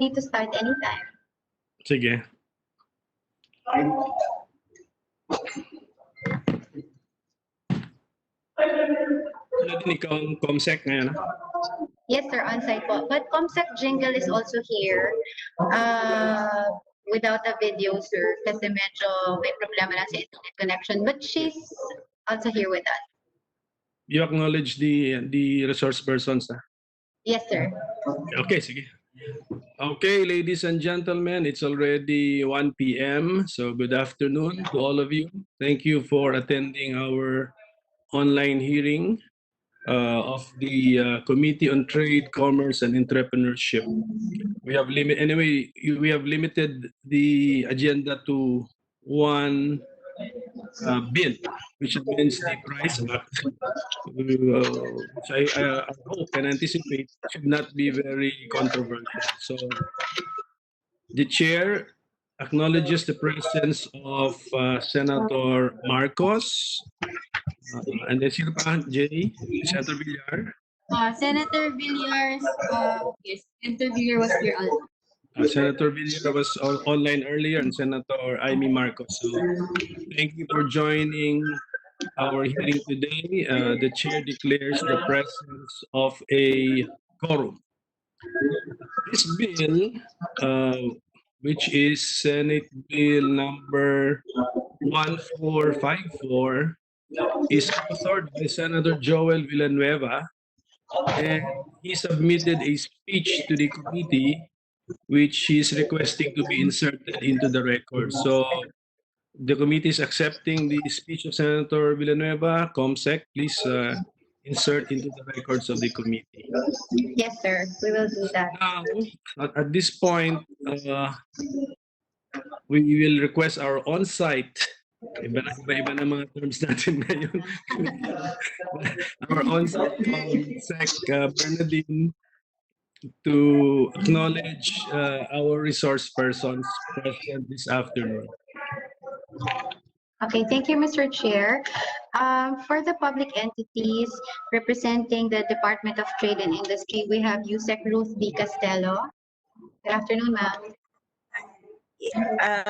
Need to start anytime. Sige. Ano din ikaw ang ComSec ngayon? Yes, sir, on-site po. But ComSec Jingle is also here without a video, sir, kasi medyo may problema na sa internet connection. But she's also here with us. You acknowledge the resource persons na? Yes, sir. Okay, sige. Okay, ladies and gentlemen, it's already 1 p.m. So good afternoon to all of you. Thank you for attending our online hearing of the Committee on Trade, Commerce, and Entrepreneurship. We have limited the agenda to one bill, which amends the Price Act, which I hope and anticipate should not be very controversial. So the chair acknowledges the presence of Senator Marcos, and then sino pa? Jay, Senator Villar. Senator Villar's yes, Senator Villar was here also. Senator Villar was online earlier, and Senator Amy Marcos. So thank you for joining our hearing today. The chair declares the presence of a quorum. This bill, which is Senate Bill number 1454, is authored by Senator Joel Villanueva, and he submitted a speech to the committee which he is requesting to be inserted into the record. So the committee is accepting the speech of Senator Villanueva. ComSec, please insert into the records of the committee. Yes, sir. We will do that. Now, at this point, we will request our on-site, iba na mga terms natin ngayon. Our on-site ComSec, Bernadine, to acknowledge our resource persons present this afternoon. Okay, thank you, Mr. Chair. For the public entities representing the Department of Trade and Industry, we have USEC Ruth B. Castello. Good afternoon, ma'am.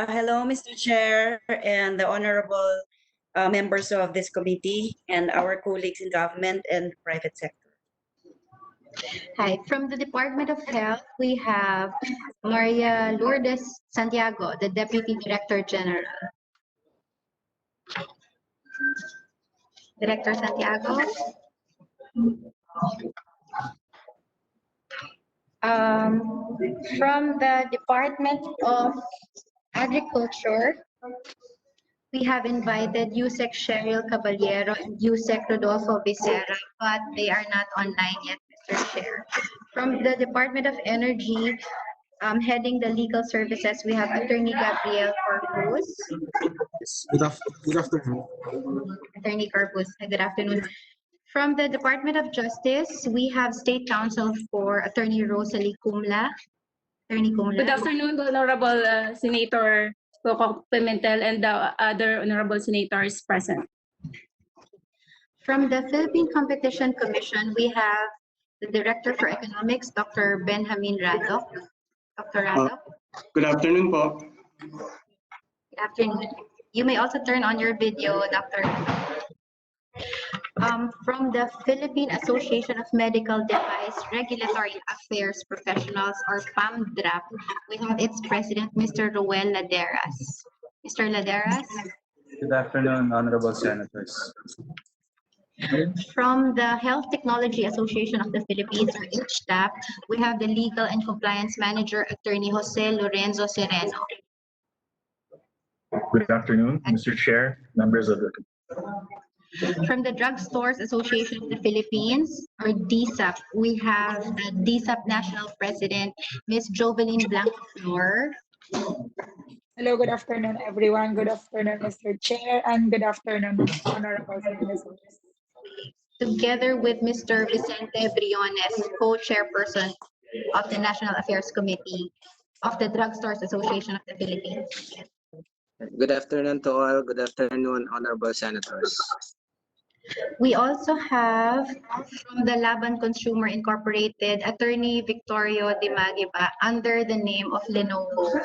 Hello, Mr. Chair and the honorable members of this committee and our colleagues in government and private sector. Hi, from the Department of Health, we have Maria Lourdes Santiago, the Deputy Director General. Director Santiago. From the Department of Agriculture, we have invited USEC Cheryl Caballero and USEC Rodolfo Becerra, but they are not online yet, Mr. Chair. From the Department of Energy, heading the legal services, we have Attorney Gabriel Corpus. Good afternoon. Attorney Corpus, good afternoon. From the Department of Justice, we have State Counsel for Attorney Rosalie Cumla. Attorney Cumla. Good afternoon, Honorable Senator Coco Pimentel and the other honorable senators present. From the Philippine Competition Commission, we have the Director for Economics, Dr. Benjamin Radok. Dr. Radok. Good afternoon po. Good afternoon. You may also turn on your video, Dr. From the Philippine Association of Medical Device Regulatory Affairs Professionals, or PAMDRAP, we have its president, Mr. Roel Laderas. Mr. Laderas. Good afternoon, honorable senators. From the Health Technology Association of the Philippines, or HTAP, we have the Legal and Compliance Manager, Attorney Jose Lorenzo Sereno. Good afternoon, Mr. Chair, members of the. From the Drug Stores Association of the Philippines, or DSAP, we have the DSAP National President, Ms. Joveline Blanco-Flor. Hello, good afternoon, everyone. Good afternoon, Mr. Chair, and good afternoon, honorable senators. Together with Mr. Vicente Briones, co-chairperson of the National Affairs Committee of the Drug Stores Association of the Philippines. Good afternoon to all. Good afternoon, honorable senators. We also have from the Laban Consumer Incorporated, Attorney Victorio De Magiba under the name of Lenovo.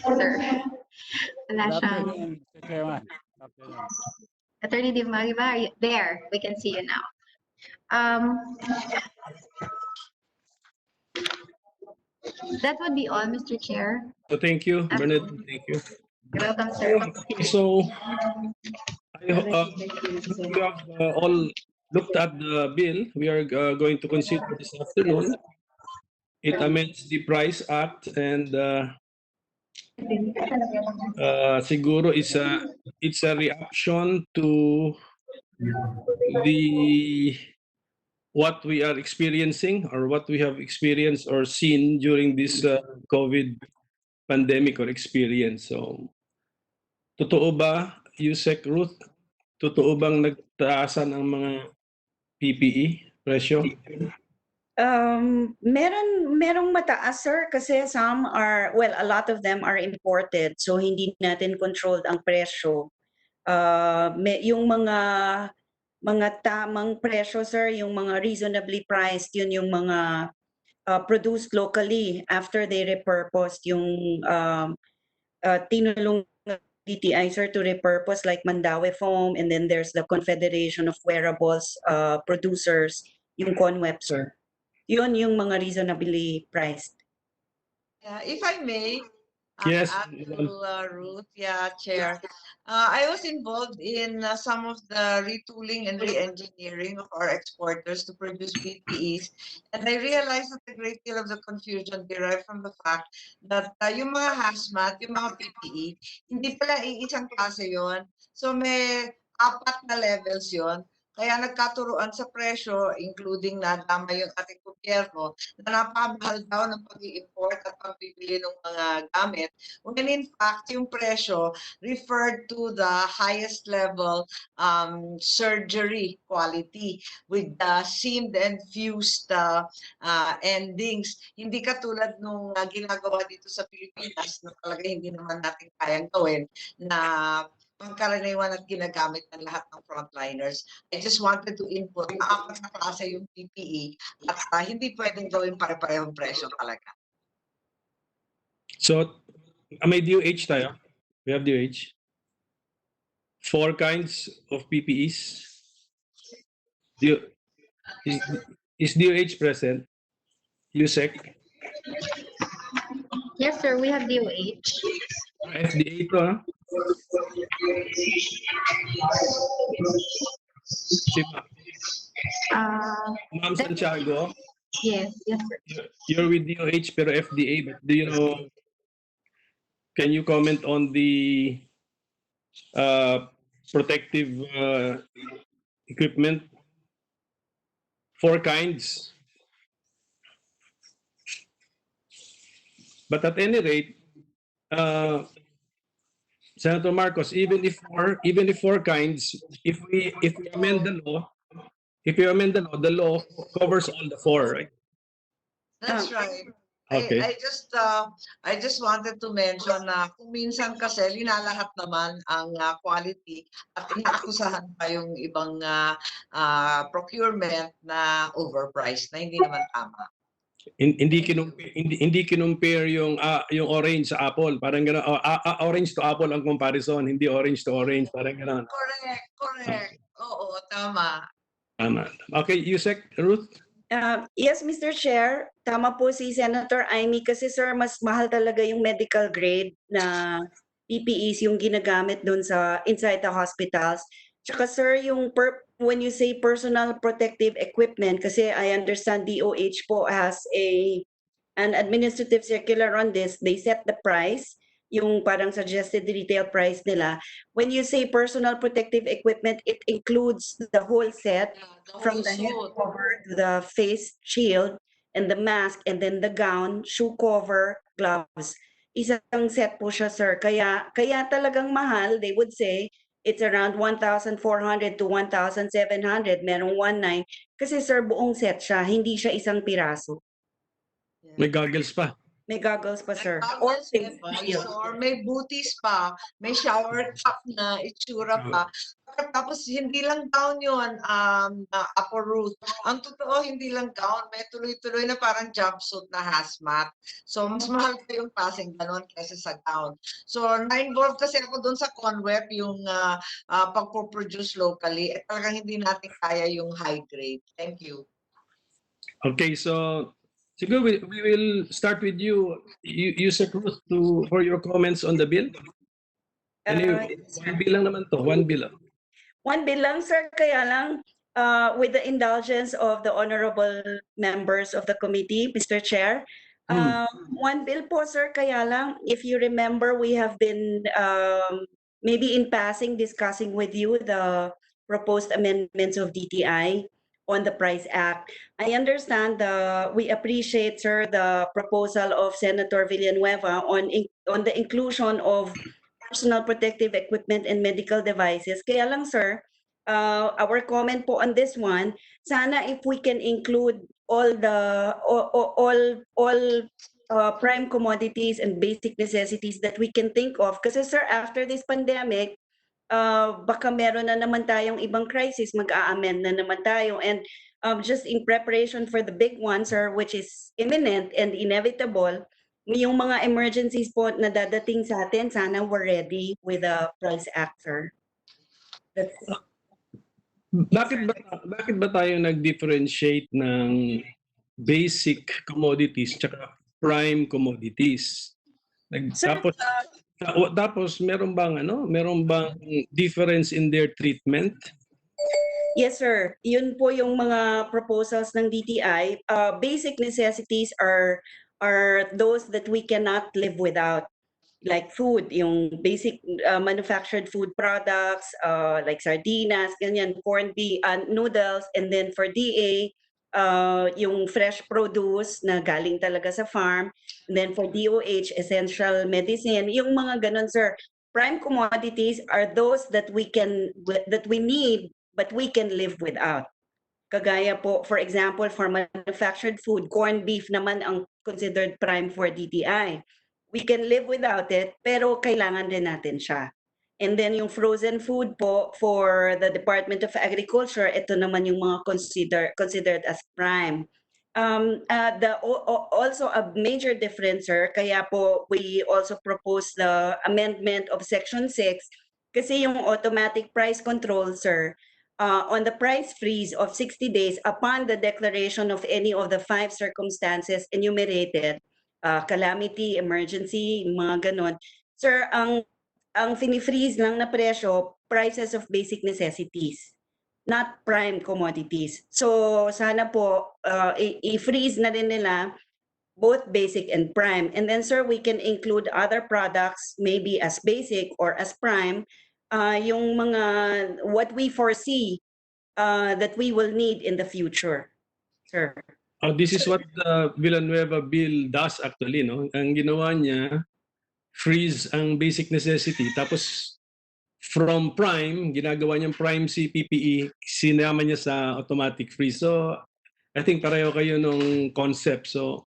Sir. Wala Good siyang. afternoon, Mr. Chairman. Good afternoon. Attorney De Magiba, are you there? We can see you now. That would be all, Mr. Chair. So thank you, Bernard. Thank you. You're welcome, sir. Okay, so you have all looked at the bill we are going to consider this afternoon. It amends the Price Act and siguro it's a reaction to the what we are experiencing or what we have experienced or seen during this COVID pandemic or experience. So, totoo ba, Yusek Ruth, totoo bang nagtaasan ang mga PPE presyo? Merong mataas, sir, kasi some are, well, a lot of them are imported, so hindi natin controlled ang presyo. Yung mga tamang presyo, sir, yung mga reasonably priced, yun yung mga produced locally after they repurposed yung tinulong ng DTI, sir, to repurpose like Mandawi Foam, and then there's the Confederation of Wearables Producers, yung CONWEP, sir. Yun yung mga reasonably priced. If I may, Yes. add to Ruth, Chair. I was involved in some of the retooling and re-engineering of our exporters to produce PPEs, and I realized that a great deal of the confusion derived from the fact that yung mga hazmat, yung mga PPE, hindi pala iisang klase yon. So may 4 na levels yon. Kaya nagkaturuan sa presyo, including nadama yung ating gobyerno, na napamahal daw ng pag-i-import at pagbibili ng mga gamit. When in fact, yung presyo referred to the highest level surgery quality with the seamed and fused endings. Hindi katulad nung ginagawa dito sa Pilipinas na talaga hindi naman natin kayang gawin na pangkaraniwan at ginagamit ng lahat ng frontliners. I just wanted to input na 4 na klase yung PPE at hindi pwedeng gawin pare-parehong presyo talaga. So, may DOH tayo. We have DOH. 4 kinds of PPEs. Is DOH present? USEC? Yes, sir, we have DOH. FDA to, ha? Si Ma'am Santiago, Yes, sir. you're with DOH pero FDA, but do you know, can you comment on the protective equipment? 4 kinds. But at any rate, Senator Marcos, even if 4 kinds, if we amend the law, the law covers all the 4, right? That's right. Okay. I just wanted to mention na kung minsan kasi linalahat naman ang quality at inaakusahan pa yung ibang procurement na overpriced na hindi naman tama. Hindi kinumpare yung orange sa apple, parang gano'n. Orange to apple ang comparison, hindi orange to orange, parang gano'n. Correct. Oo, tama. Tama. Okay, Yusek, Ruth? Yes, Mr. Chair, tama po si Senator Amy kasi, sir, mas mahal talaga yung medical grade na PPEs yung ginagamit doon sa inside the hospitals. Tsaka, sir, yung when you say personal protective equipment, kasi I understand DOH po has an administrative circular on this, they set the price, yung parang suggested retail price nila. When you say personal protective equipment, it includes the whole set, from the head cover to the face shield and the mask and then the gown, shoe cover, gloves. Isang set po siya, sir. Kaya talagang mahal, they would say, it's around 1,400 to 1,700, merong 1,900. Kasi, sir, buong set siya, hindi siya isang piraso. May goggles pa. May goggles pa, sir. May Or goggles, may face shield. visor, may booties pa, may shower cap na itsura pa. Tapos hindi lang gown yun, Apo Ruth. Ang totoo, hindi lang gown, may tuloy-tuloy na parang jumpsuit na hazmat. So, mas mahal pa yung passing ganon kaysa sa gown. So, na-involve kasi ako doon sa Conweb, yung pagpo-produce locally. At talagang hindi natin kaya yung high grade. Thank you. Okay, so siguro we will start with you, Yusek Ruth, for your comments on the bill. Anyway, one bill lang naman to, one bill lang. One bill lang, sir, kaya lang with the indulgence of the honorable members of the committee, Mr. Chair. One bill po, sir, kaya lang, if you remember, we have been maybe in passing discussing with you the proposed amendments of DTI on the Price Act. I understand we appreciate, sir, the proposal of Senator Villanueva on the inclusion of personal protective equipment and medical devices. Kaya lang, sir, our comment po on this one, sana if we can include all prime commodities and basic necessities that we can think of. Kasi, sir, after this pandemic, baka meron na naman tayong ibang crisis, mag-a-amend na naman tayo. And just in preparation for the big one, sir, which is imminent and inevitable, yung mga emergencies po na dadating sa atin, sana we're ready with the Price Act, sir. Bakit ba tayo nag-differentiate ng basic commodities tsaka prime commodities? Sir, Tapos meron bang difference in their treatment? Yes, sir. Yun po yung mga proposals ng DTI. Basic necessities are those that we cannot live without. Like food, yung basic manufactured food products, like sardinas, ganyan, corned beef, noodles, and then for DA, yung fresh produce na galing talaga sa farm, and then for DOH, essential medicine, yung mga ganun, sir. Prime commodities are those that we need, but we can live without. Kagaya po, for example, for manufactured food, corned beef naman ang considered prime for DTI. We can live without it, pero kailangan din natin siya. And then yung frozen food po for the Department of Agriculture, ito naman yung mga considered as prime. Also a major difference, sir, kaya po we also propose the amendment of Section 6 kasi yung automatic price control, sir, on the price freeze of 60 days upon the declaration of any of the 5 circumstances enumerated, calamity, emergency, mga ganon. Sir, ang fini-freeze lang na presyo, prices of basic necessities, not prime commodities. So sana po i-freeze na din nila both basic and prime. And then, sir, we can include other products maybe as basic or as prime, yung mga what we foresee that we will need in the future, sir. This is what the Villanueva bill does actually, no? Ang ginawa niya, freeze ang basic necessity. Tapos from prime, ginagawa niyang prime si PPE, sinama niya sa automatic freeze. So I think pareho kayo nung concept. So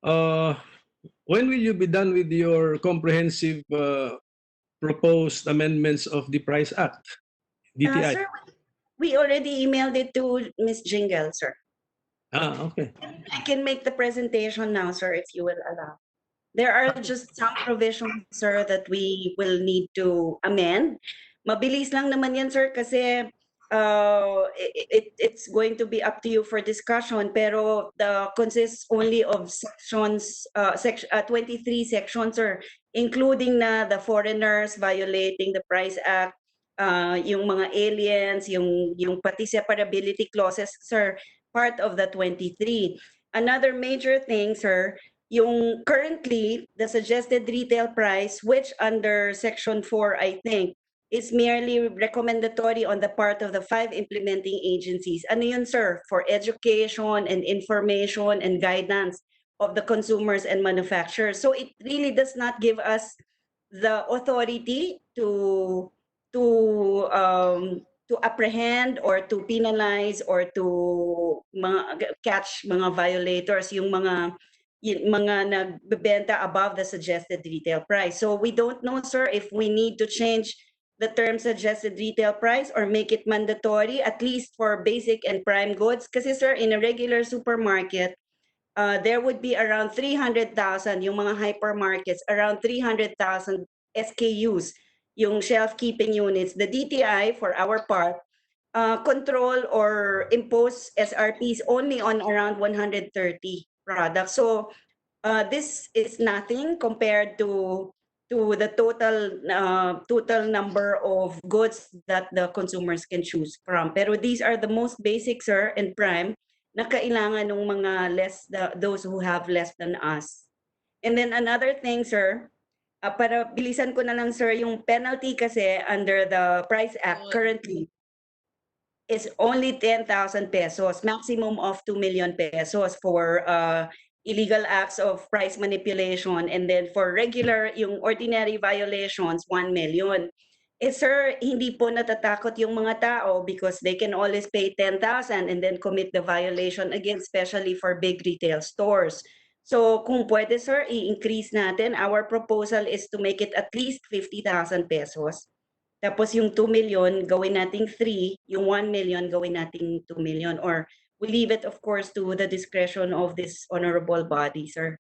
when will you be done with your comprehensive proposed amendments of the Price Act, DTI? Sir, we already emailed it to Ms. Jingle, sir. Okay. I can make the presentation now, sir, if you will allow. There are just some provisions, sir, that we will need to amend. Mabilis lang naman yan, sir, kasi it's going to be up to you for discussion, pero consists only of sections, 23 sections, sir, including na the foreigners violating the Price Act, yung mga aliens, yung pati separability clauses, sir, part of the 23. Another major thing, sir, yung currently the suggested retail price, which under Section 4, I think, is merely recommendatory on the part of the 5 implementing agencies. Ano yun, sir? For education and information and guidance of the consumers and manufacturers. So it really does not give us the authority to apprehend or to penalize or to catch mga violators, yung mga nagbebenta above the suggested retail price. So we don't know, sir, if we need to change the term suggested retail price or make it mandatory, at least for basic and prime goods. Kasi sir, in a regular supermarket, there would be around 300,000, yung mga hypermarkets, around 300,000 SKUs, yung shelf keeping units. The DTI, for our part, control or impose SRPs only on around 130 products. So this is nothing compared to the total number of goods that the consumers can choose from. Pero these are the most basic, sir, and prime na kailangan ng mga those who have less than us. And then another thing, sir, para bilisan ko na lang, sir, yung penalty kasi under the Price Act currently is only 10,000 pesos, maximum of 2 million pesos for illegal acts of price manipulation, and then for regular, yung ordinary violations, 1 million. Eh sir, hindi po natatakot yung mga tao because they can always pay 10,000 and then commit the violation again, especially for big retail stores. So kung pwede sir, i-increase natin. Our proposal is to make it at least 50,000 pesos. Tapos yung 2 million, gawin nating 3, yung 1 million, gawin nating 2 million. Or we leave it, of course, to the discretion of this honorable body, sir.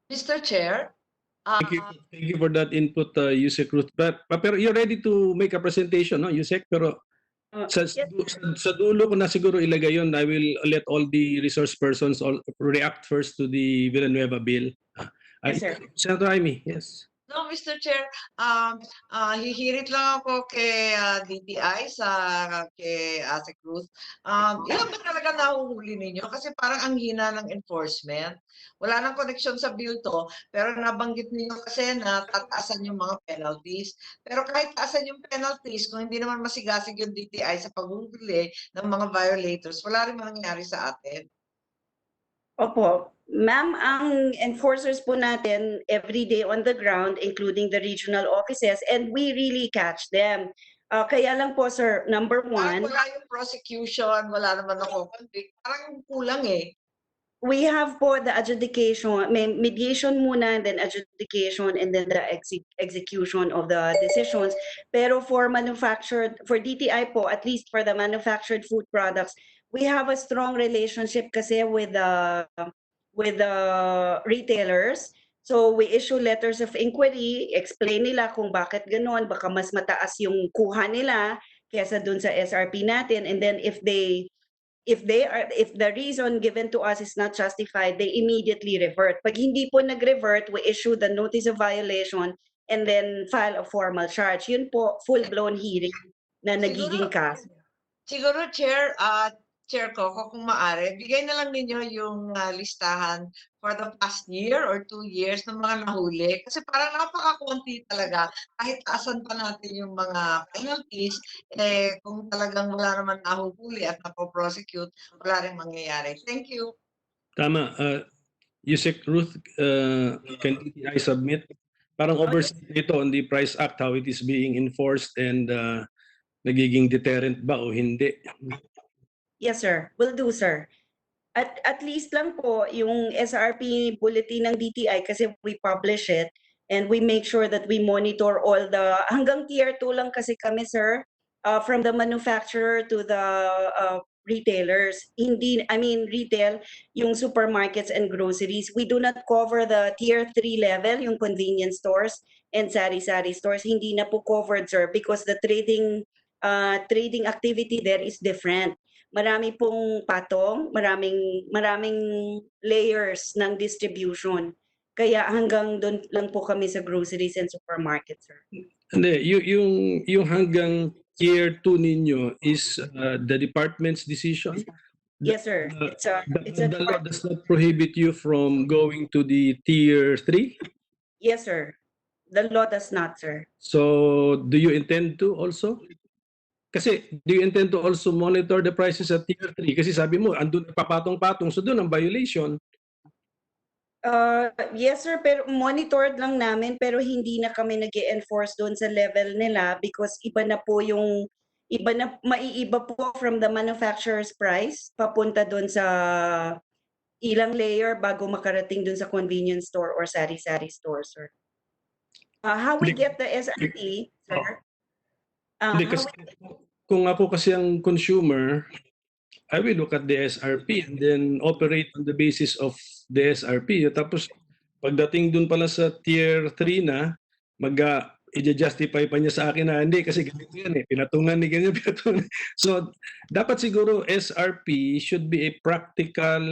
Mr. Chair, Thank you for that input, Yusek Ruth. Pero you're ready to make a presentation, no, Yusek? Pero Yes, sa dulo ko na siguro ilagay yun. I will let all the resource persons react first to the Villanueva bill. Yes, sir. Senator Amy, yes. no, Mr. Chair, hihirit lang ako kay DTI kay Ate Cruz. Ilan ba talaga nahuhuli ninyo? Kasi parang ang hina ng enforcement. Wala nang connection sa bill to, pero nabanggit ninyo kasi na tataasan yung mga penalties. Pero kahit taasan yung penalties, kung hindi naman masigasig yung DTI sa paghuhuli ng mga violators, wala rin mangyayari sa atin. Opo. Ma'am, ang enforcers po natin every day on the ground, including the regional offices, and we really catch them. Kaya lang po, sir, number Parang one, wala yung prosecution, wala naman ako convict. Parang kulang eh. we have po the adjudication, may mediation muna, then adjudication, and then the execution of the decisions. Pero for DTI po, at least for the manufactured food products, we have a strong relationship kasi with the retailers. So we issue letters of inquiry, explain nila kung bakit ganoon, baka mas mataas yung kuha nila kaysa dun sa SRP natin, and then if the reason given to us is not justified, they immediately revert. Pag hindi po nag-revert, we issue the notice of violation and then file a formal charge. Yun po, full-blown hearing na nagiging kaso. Siguro, Chair Coco, kung maaari, bigay na lang ninyo yung listahan for the past year or 2 years ng mga nahuli. Kasi parang napaka-konti talaga. Kahit taasan pa natin yung mga penalties, kung talagang wala naman nahuhuli at napoprosecute, wala rin mangyayari. Thank you. Tama. Yusek Ruth, can DTI submit? Parang oversight nito on the Price Act, how it is being enforced and nagiging deterrent ba o hindi? Yes, sir. Will do, sir. At least lang po yung SRP bulletin ng DTI kasi we publish it and we make sure that we monitor all hanggang tier 2 lang kasi kami, sir, from the manufacturer to the retailers. Retail, yung supermarkets and groceries. We do not cover the tier 3 level, yung convenience stores and sari-sari stores. Hindi na po covered, sir, because the trading activity there is different. Marami pong patong, maraming layers ng distribution. Kaya hanggang doon lang po kami sa groceries and supermarkets, sir. Hindi, yung hanggang tier 2 ninyo is the department's decision? Yes, sir. The law does not prohibit you from going to the tier 3? Yes, sir. The law does not, sir. So, do you intend to also? Kasi, do you intend to also monitor the prices at tier 3? Kasi sabi mo, andun papatong-patong, so doon ang violation. Yes, sir, pero monitored lang namin pero hindi na kami nag-e-enforce doon sa level nila because maiiba po from the manufacturer's price papunta doon sa ilang layer bago makarating dun sa convenience store or sari-sari store, sir. How we get the SRP, sir? Hindi, How kasi kung ako kasi ang consumer, I will look at the SRP and then operate on the basis of the SRP. Tapos pagdating dun pala sa tier 3 na, i-justify pa niya sa akin na hindi kasi ganito yan pinatungan ni ganyan, pinatungan. So dapat siguro SRP should be a practical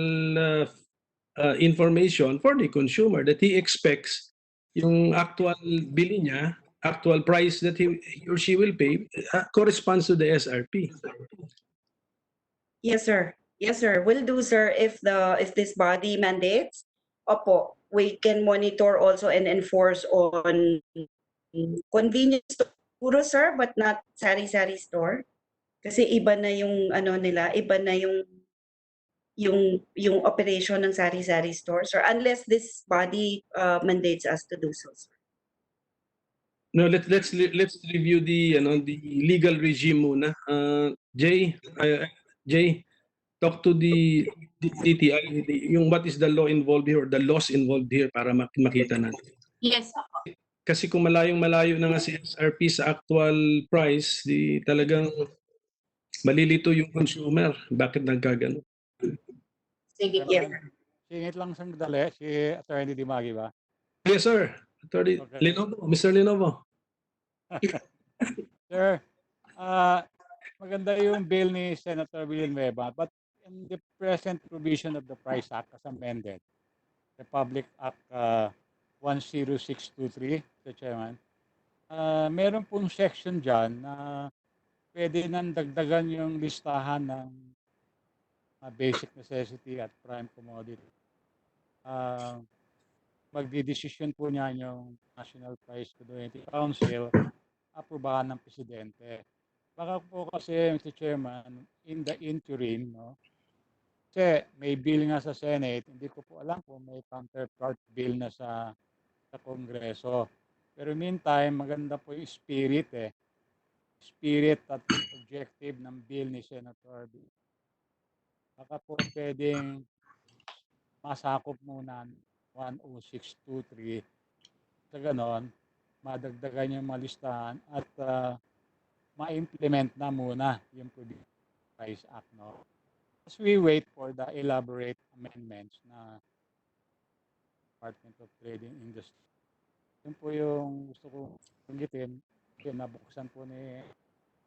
information for the consumer that he expects yung actual bili niya, actual price that he or she will pay corresponds to the SRP. Yes, sir. Yes, sir. Will do, sir, if this body mandates. Opo, we can monitor also and enforce on convenience store, sir, but not sari-sari store. Kasi iba na yung ano nila, iba na yung operation ng sari-sari store, sir, unless this body mandates us to do so, sir. No, let's review the the legal regime muna. Jay, talk to the DTI, yung what is the law involved here or the laws involved here para makita natin. Yes. Kasi kung malayong-malayo na nga si SRP sa actual price, di talagang malilito yung consumer. Bakit nagkagano? Sige, Chairman, yes. singit lang sandali, si Attorney Dimagi ba? Yes, sir. Attorney Okay. Lenovo, Mr. Lenovo. Sir, maganda yung bill ni Senator Villanueva, but in the present provision of the Price Act as amended, Republic Act 10623, Mr. Chairman, meron pong section dyan na pwede nang dagdagan yung listahan ng basic necessity at prime commodity. Magdidesisyon po niya yung National Price Coordinating Council, aprobahan ng Presidente. Baka po kasi, Mr. Chairman, in the interim, no? Kasi may bill nga sa Senate, hindi ko po alam kung may counterpart bill na sa Kongreso. Pero meantime, maganda po yung spirit spirit at objective ng bill ni Senator B. Baka po pwedeng masakop muna 10623 sa ganon, madagdagan yung malistahan at ma-implement na muna yung Price Act, no? As we wait for the elaborate amendments na Department of Trade and Industry. Yun po yung gusto kong banggitin. Nabuksan po ni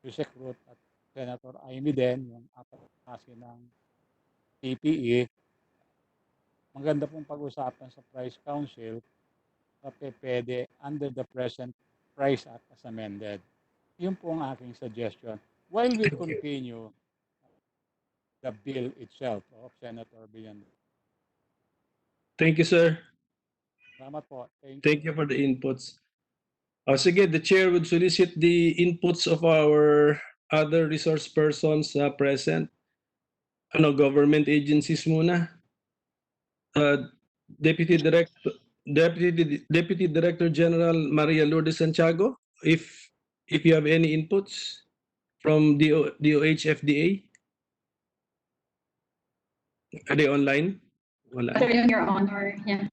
Yusek Ruth at Senator Amending yung apat klase ng PPE. Maganda pong pag-usapan sa Price Council sa pwede under the present Price Act as amended. Yun po ang aking suggestion. While we continue the bill itself of Senator Villanueva. Thank you, sir. Salamat po. Thank you for the inputs. Sige, the chair would solicit the inputs of our other resource persons present. Government agencies muna. Deputy Director General Maria Lourdes Santiago, if you have any inputs from DOH FDA. Are they online? Wala. Afternoon, Your Honor. Yeah.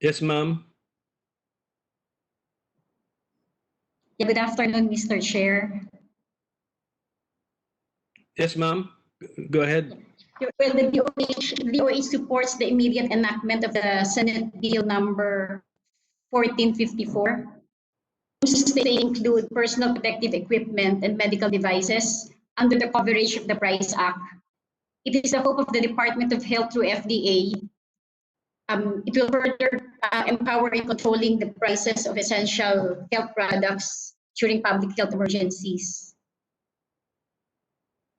Yes, ma'am. Yeah, good afternoon, Mr. Chair. Yes, ma'am. Go ahead. Well, the DOH supports the immediate enactment of the Senate Bill number 1454. They include personal protective equipment and medical devices under the coverage of the Price Act. It is the hope of the Department of Health through FDA. It will further empower in controlling the prices of essential health products during public health emergencies.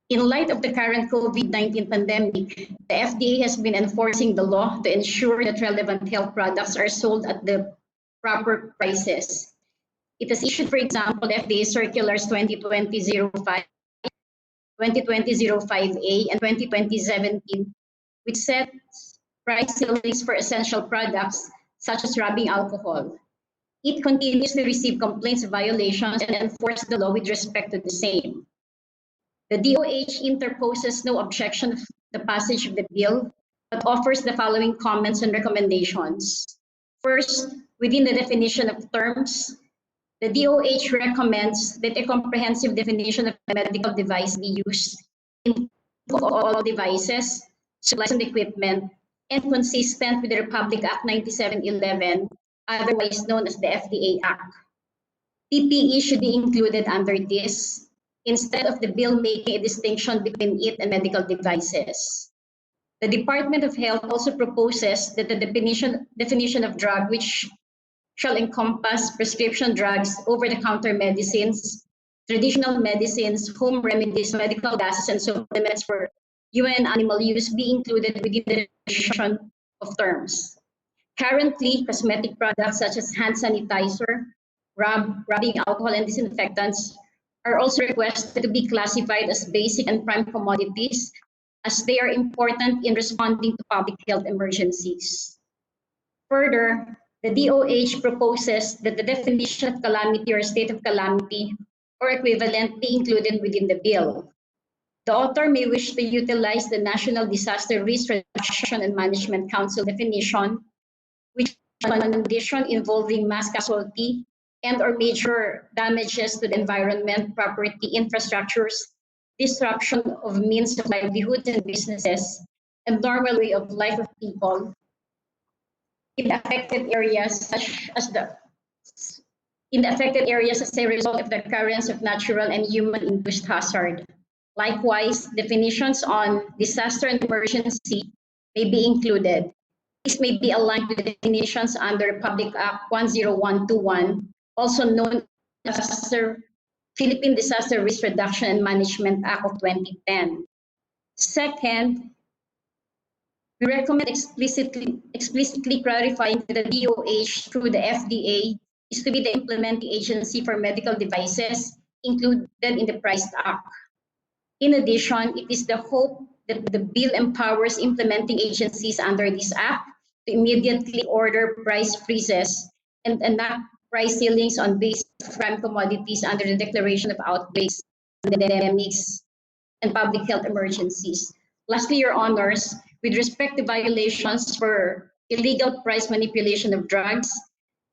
In light of the current COVID-19 pandemic, the FDA has been enforcing the law to ensure that relevant health products are sold at the proper prices. It has issued, for example, FDA Circulars 2020-05, 2020-05A, and 2020-17, which sets price ceilings for essential products such as rubbing alcohol. It continues to receive complaints of violations and enforce the law with respect to the same. The DOH interposes no objection to the passage of the bill but offers the following comments and recommendations. First, within the definition of terms, the DOH recommends that a comprehensive definition of a medical device be used in all devices, supplies, and equipment, and consistent with the Republic Act 9711, otherwise known as the FDA Act. PPE should be included under this, instead of the bill making a distinction between it and medical devices. The Department of Health also proposes that the definition of drug, which shall encompass prescription drugs, over-the-counter medicines, traditional medicines, home remedies, medical gases, and supplements for human and animal use, be included within the definition of terms. Currently, cosmetic products such as hand sanitizer, rubbing alcohol, and disinfectants are also requested to be classified as basic and prime commodities, as they are important in responding to public health emergencies. Further, the DOH proposes that the definition of calamity or state of calamity or equivalent be included within the bill. The author may wish to utilize the National Disaster Risk Reduction and Management Council definition, which is a condition involving mass casualty and or major damages to the environment, property, infrastructures, disruption of means of livelihoods and businesses, and normal way of life of people in the affected areas as a result of the occurrence of natural and human-induced hazard. Likewise, definitions on disaster and emergency may be included. These may be aligned with the definitions under Republic Act 10121, also known as the Philippine Disaster Risk Reduction and Management Act of 2010. Second, we recommend explicitly clarifying that the DOH through the FDA is to be the implementing agency for medical devices included in the PRICE Act. In addition, it is the hope that the bill empowers implementing agencies under this act to immediately order price freezes and enact price ceilings on basic prime commodities under the declaration of outbreaks, pandemics, and public health emergencies. Lastly, Your Honors, with respect to violations for illegal price manipulation of drugs,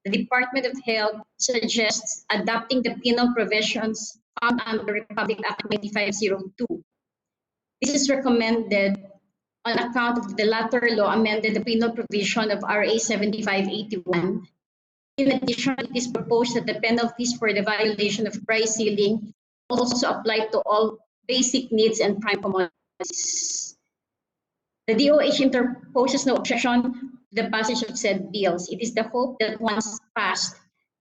the Department of Health suggests adopting the penal provisions found under Republic Act 2502. This is recommended on account of the latter law amended the penal provision of RA 7581. In addition, it is proposed that the penalties for the violation of price ceiling also apply to all basic needs and prime commodities. The DOH interposes no objection to the passage of said bills. It is the hope that once passed,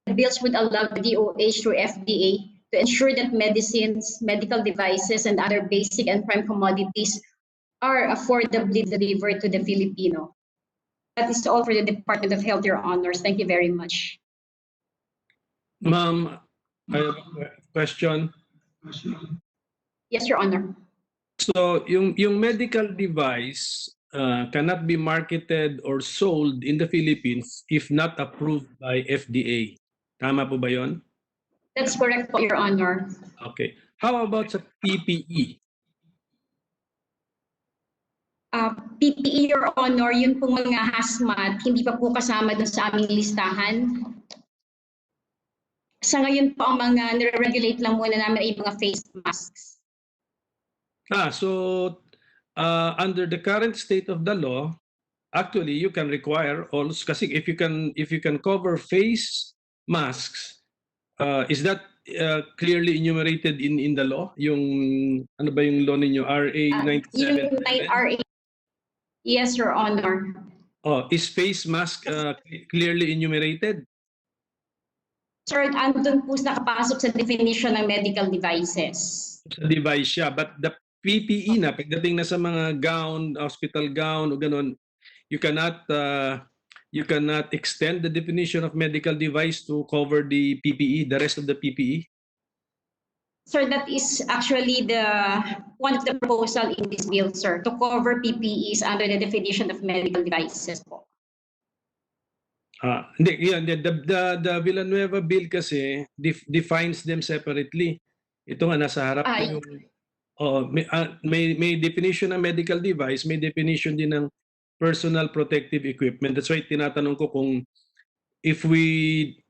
the bills would allow the DOH through FDA to ensure that medicines, medical devices, and other basic and prime commodities are affordably delivered to the Filipino. That is all for the Department of Health, Your Honors. Thank you very much. Ma'am, I have a question. Yes, Your Honor. So, yung medical device cannot be marketed or sold in the Philippines if not approved by FDA. Tama po ba yon? That's correct po, Your Honor. Okay. How about sa PPE? PPE, Your Honor, yun pong mga hazmat, hindi pa po kasama dun sa aming listahan. Sa ngayon po, ang mga nire-regulate lang muna namin ay mga face masks. So under the current state of the law, actually you can require also kasi if you can cover face masks, is that clearly enumerated in the law? Yung ano ba yung law ninyo, RA 97? RA. Yes, Your Honor. Is face mask clearly enumerated? Sir, andun po nakapasok sa definition ng medical devices. Sa device siya, but the PPE na, pagdating na sa mga gown, hospital gown o ganun, you cannot extend the definition of medical device to cover the PPE, the rest of the PPE? Sir, that is actually one of the proposal in this bill, sir, to cover PPEs under the definition of medical devices po. Hindi, yan, the Villanueva bill kasi defines them separately. Ito nga nasa harap ko yung may definition ng medical device, may definition din ng personal protective equipment. That's why tinatanong ko kung if we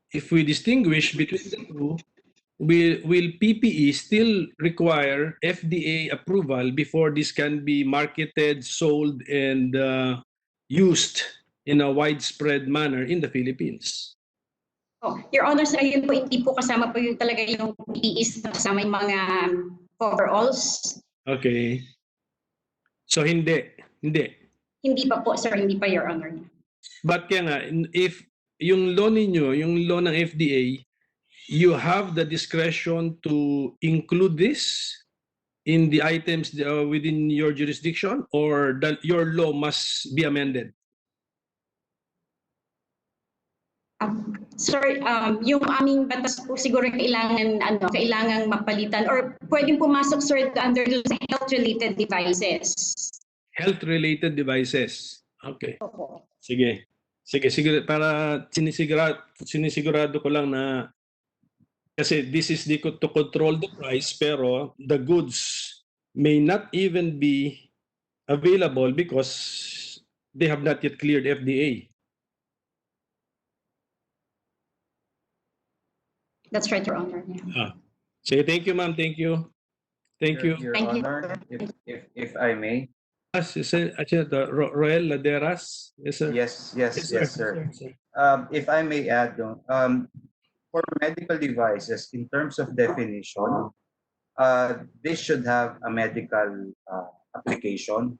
distinguish between the two, will PPE still require FDA approval before this can be marketed, sold, and used in a widespread manner in the Philippines? Oh, Your Honor, sa ngayon po, hindi po kasama po yung talaga yung PPEs na kasama yung mga coveralls. Okay. So hindi. Hindi pa po, sir, hindi pa, Your Honor. But kaya nga, if yung law ninyo, yung law ng FDA, you have the discretion to include this in the items within your jurisdiction, or your law must be amended? Sir, yung aming batas po siguro kailangang mapalitan or pwedeng pumasok, sir, under sa health-related devices. Health-related devices. Okay. Opo. Sige. Para sinisigurado ko lang na kasi this is to control the price, pero the goods may not even be available because they have not yet cleared FDA. That's right, Your Honor. Sige, thank you, ma'am. Thank you. Your Thank you. Honor, if I may. Roel Laderas. Yes, sir. Yes, sir. If I may add, for medical devices, in terms of definition, this should have a medical application.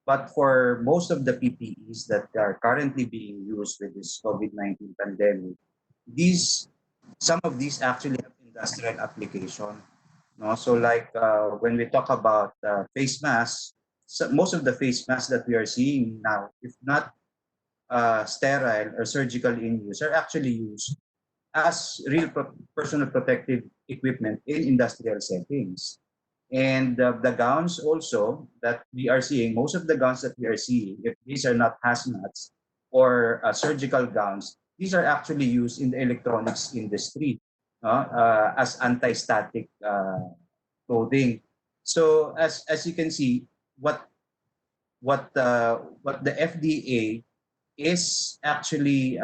But for most of the PPEs that are currently being used with this COVID-19 pandemic, some of these actually have industrial application. No? So like when we talk about face masks, most of the face masks that we are seeing now, if not sterile or surgical in use, are actually used as real personal protective equipment in industrial settings. And the gowns also that we are seeing, most of the gowns that we are seeing, if these are not hazmats or surgical gowns, these are actually used in the electronics industry as anti-static clothing. So as you can see, what the FDA is actually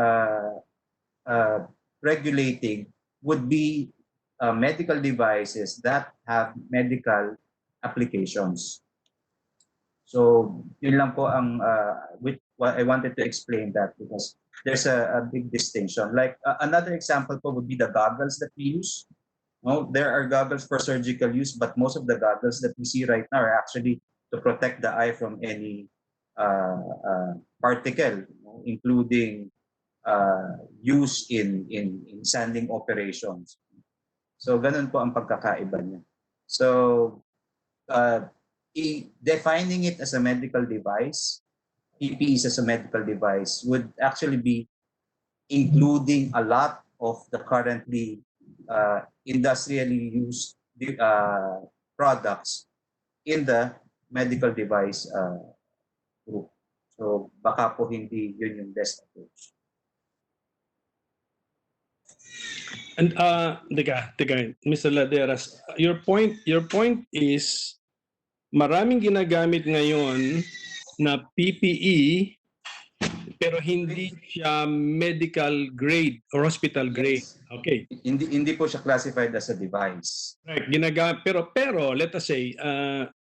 regulating would be medical devices that have medical applications. So yun lang po ang what I wanted to explain that, because there's a big distinction. Like another example po would be the goggles that we use. No, there are goggles for surgical use, but most of the goggles that we see right now are actually to protect the eye from any particle, including use in sanding operations. So ganun po ang pagkakaiba niya. So defining it as a medical device, PPEs as a medical device, would actually be including a lot of the currently industrially used products in the medical device group. So baka po hindi yun yung best approach. And Mr. Laderas, your point is maraming ginagamit ngayon na PPE pero hindi siya medical grade or hospital grade. Yes. Okay. Hindi po siya classified as a device. Right. Pero let us say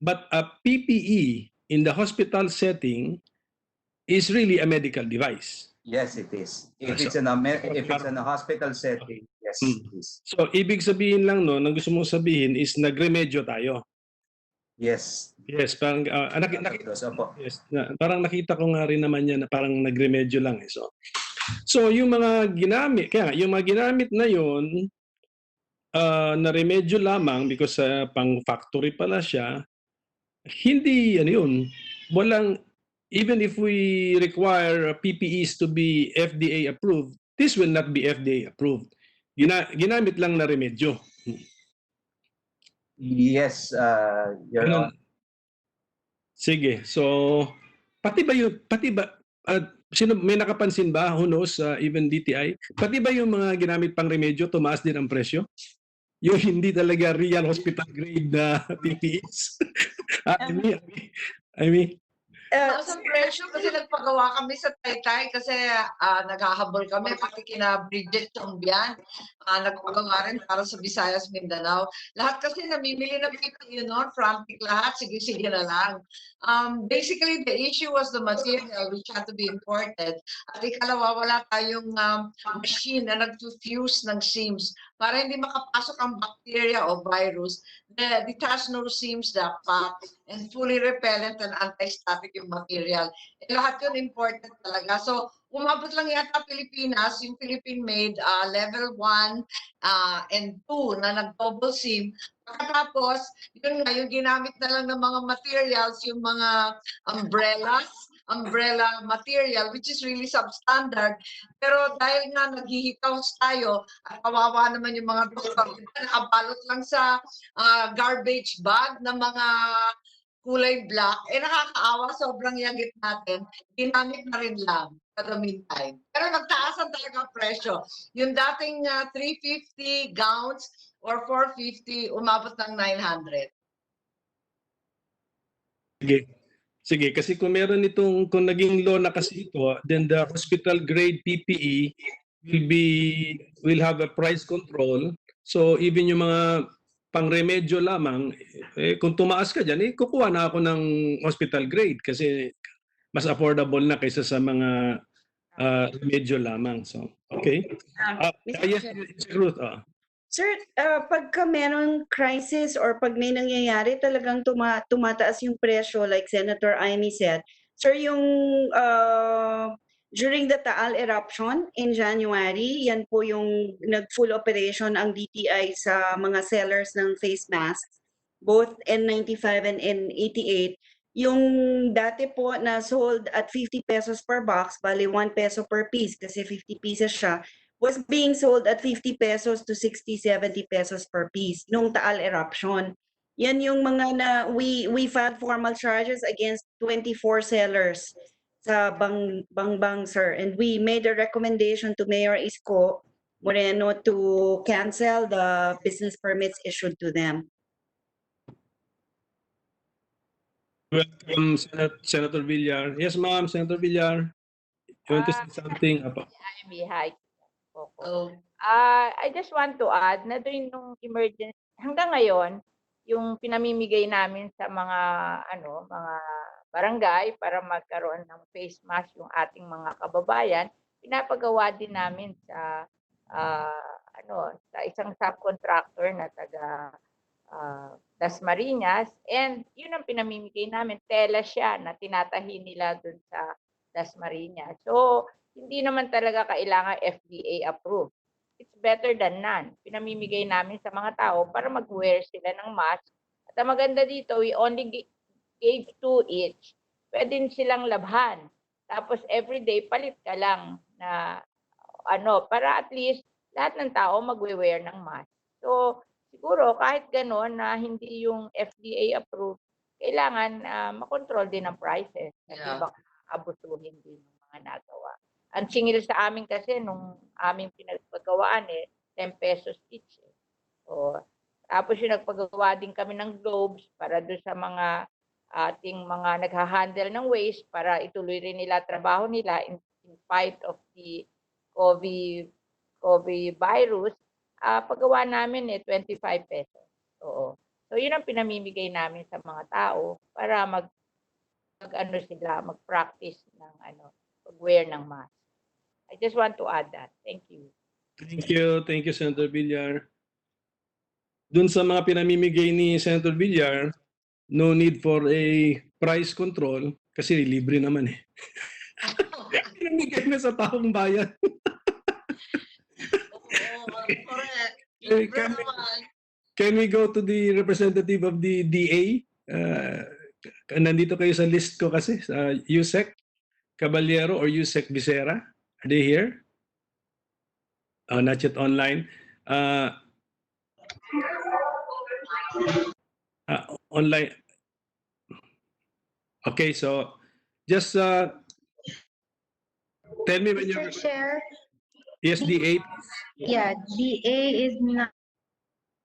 but a PPE in the hospital setting is really a medical device. Yes, it is. If it's in a hospital setting, yes, it is. So ibig sabihin lang no, ang gusto mong sabihin is nagremedyo tayo. Yes. Yes, parang parang nakita ko nga rin naman yan na parang nagremedyo lang eh. So yung mga ginamit na yon na remedyo lamang because pang factory pala siya, hindi walang, even if we require PPEs to be FDA approved, this will not be FDA approved. Ginamit lang na remedyo. Yes, Your Honor. Sige. So sino may nakapansin ba, who knows, even DTI, pati ba yung mga ginamit pang remedyo tumaas din ang presyo? Yung hindi talaga real hospital grade na PPEs. I mean, Taas ang presyo kasi nagpagawa kami sa Taytay kasi naghahabol kami pati kina Bridget Chongbian. Nagpagawa rin para sa Visayas, Mindanao. Lahat kasi namimili ng PPE noon, frantic lahat, sige-sige na lang. Basically, the issue was the material which had to be imported. At ikalawa, wala tayong machine na nag-fuse ng seams para hindi makapasok ang bacteria o virus. It has no seams dapat and fully repellent and anti-static yung material. Lahat yun imported talaga. So, umabot lang yata Pilipinas, yung Philippine-made level 1 and 2 na nag-double seam. Pagkatapos, yun nga, yung ginamit na lang ng mga materials, yung mga umbrella material, which is really substandard. Pero dahil nga naghihikaws tayo, at kawawa naman yung mga doktor, nakabalot lang sa garbage bag ng mga kulay black, nakakaawa, sobrang yagit natin, ginamit na rin lang for the meantime. Pero nagtaasan talaga presyo. Yung dating 350 gowns or 450, umabot ng 900. Sige, kasi kung meron kung naging law na kasi ito, then the hospital grade PPE will have a price control. So even yung mga pangremedyo lamang, kung tumaas ka dyan, kukuha na ako ng hospital grade kasi mas affordable na kaysa sa mga remedyo lamang. So, okay. Yes, Ruth. Sir, pagka merong crisis or pag may nangyayari talagang tumataas yung presyo like Senator Amy said, sir, yung during the Taal eruption in January, yan po yung nag-full operation ang DTI sa mga sellers ng face masks, both N95 and N88. Yung dati po na sold at 50 pesos per box, bali 1 peso per piece kasi 50 pieces siya, was being sold at 50 pesos to 60, 70 pesos per piece nung Taal eruption. Yan yung mga na we filed formal charges against 24 sellers sa Bangbang, sir. And we made a recommendation to Mayor Isko Moreno to cancel the business permits issued to them. Welcome, Senator Villar. Yes, ma'am, Senator Villar. You want to say something? Hi. I just want to add na during nung emergency, hanggang ngayon, yung pinamimigay namin sa mga mga barangay para magkaroon ng face mask yung ating mga kababayan, pinapagawa din namin sa sa isang subcontractor na taga Dasmariñas, and yun ang pinamimigay namin, tela siya na tinatahi nila dun sa Dasmariñas. So, hindi naman talaga kailangan FDA approved. It's better than none. Pinamimigay namin sa mga tao para mag-wear sila ng mask. At ang maganda dito, we only gave 2 each. Pwede silang labhan. Tapos everyday, palit ka lang na para at least lahat ng tao mag-wear ng mask. So, siguro kahit gano'n na hindi yung FDA approved, kailangan makontrol din ang prices. Kasi baka abusuhin din yung mga nagawa. Ang singil sa amin kasi nung aming pinagpagawaan 10 pesos each. Tapos yung nagpagawa din kami ng globes para doon sa mga ating mga nagha-handle ng waste para ituloy rin nila trabaho nila in spite of the COVID virus. Paggawa namin 25 pesos. Oo. So yun ang pinamimigay namin sa mga tao para mag-practice ng pag-wear ng mask. I just want to add that. Thank you. Thank you, Senator Villar. Dun sa mga pinamimigay ni Senator Villar, no need for a price control kasi libre naman Pinamigay na sa taong bayan. Can we go to the representative of the DA? Nandito kayo sa list ko kasi, sa Yusek Caballero or Yusek Visera. Are they here? Not yet online. Online. Okay, so just tell me when you're... Mr. Chair. Yes, DA. Yeah, DA is not,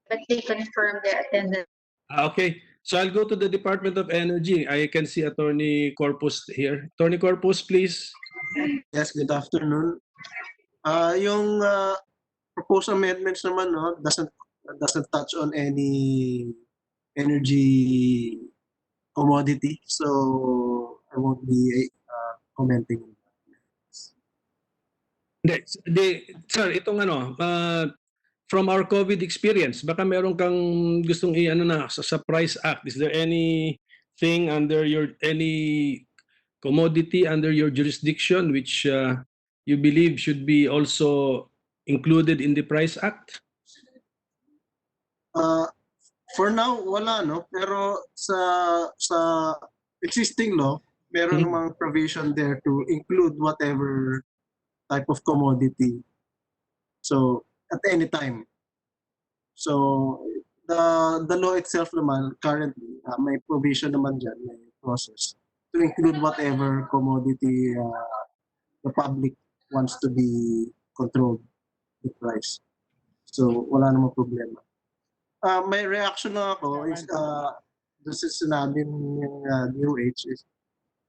but they confirm their attendance. Okay, So I'll go to the Department of Energy. I can see Attorney Corpus here. Attorney Corpus, please. Yes, good afternoon. Yung proposed amendments naman no doesn't touch on any energy commodity, so I won't be commenting on that. Sir, itong from our COVID experience, baka meron kang gustong i-ano na sa Price Act. Is there anything under any commodity under your jurisdiction which you believe should be also included in the Price Act? For now, wala no, pero sa existing law, meron namang provision there to include whatever type of commodity. So at any time. So the law itself naman currently may provision naman dyan, may process to include whatever commodity the public wants to be controlled, the price. So wala namang problema. May reaction lang ako is doon sa sinabi ng DOH is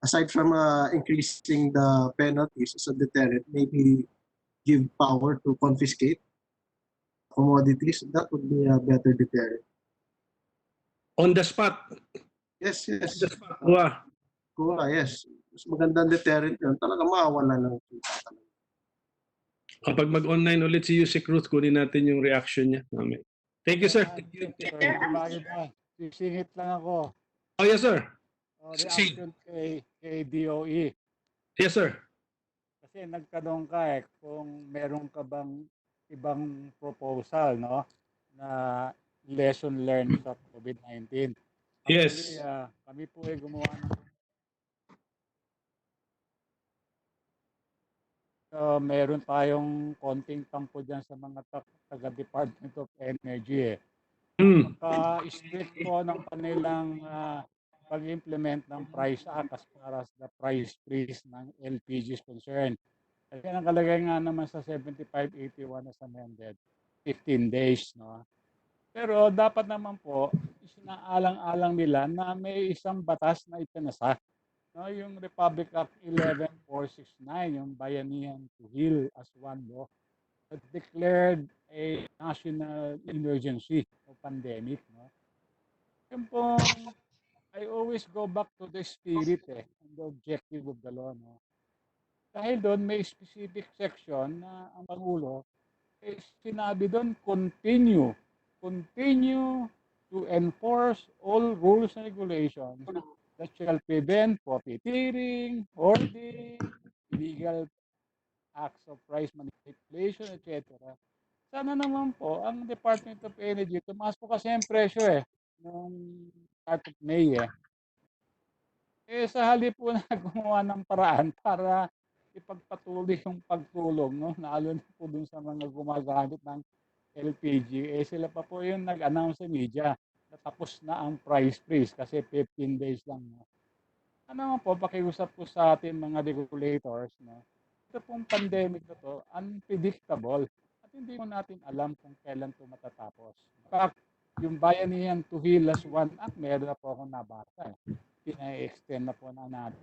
aside from increasing the penalties as a deterrent, maybe give power to confiscate commodities. That would be a better deterrent. On the spot? Yes, yes. On the spot. Wow. Kuha, yes. Mas magandang deterrent yun. Talaga mawawala ng kita. Kapag mag-online ulit si Yusek Ruth, kunin natin yung reaction niya. Amen. Thank you, sir. Thank you. Sisingit lang ako. Oh, yes, sir. Reaction kay DOE. Yes, sir. Kasi nagtanong ka kung meron ka bang ibang proposal, no? Na lesson learned sa COVID-19. Yes. Kami po gumawa ng meron tayong konting tampo dyan sa mga taga-Department of Energy Napaka-strict po ng kanilang pag-implement ng Price Act as far as the price freeze ng LPG is concerned. Kasi nakalagay nga naman sa 7581 as amended, 15 days. No? Pero dapat naman po, isinaalang-alang nila na may isang batas na ipinasa. No? Yung Republic Act 11469, yung Bayanihan to Heal as one law, that declared a national emergency o pandemic. No? Yung pong, I always go back to the spirit and the objective of the law. No? Dahil doon may specific section na ang Pangulo sinabi doon, continue to enforce all rules and regulations that shall prevent profiteering, hoarding, illegal acts of price manipulation, etc. Sana naman po, ang Department of Energy, tumaas po kasi ang presyo noong start of May sa halip po na gumawa ng paraan para ipagpatuloy yung pagtulong, no? Lalo na po dun sa mga gumagamit ng LPG, sila pa po yung nag-announce sa media na tapos na ang price freeze kasi 15 days lang. No? Ano naman po, pakiusap po sa atin mga regulators, no? Ito pong pandemic na to, unpredictable. At hindi mo natin alam kung kailan ito matatapos. In fact, yung Bayanihan to Heal as one act, meron na po akong nabasa. Pina-extend na po na natin.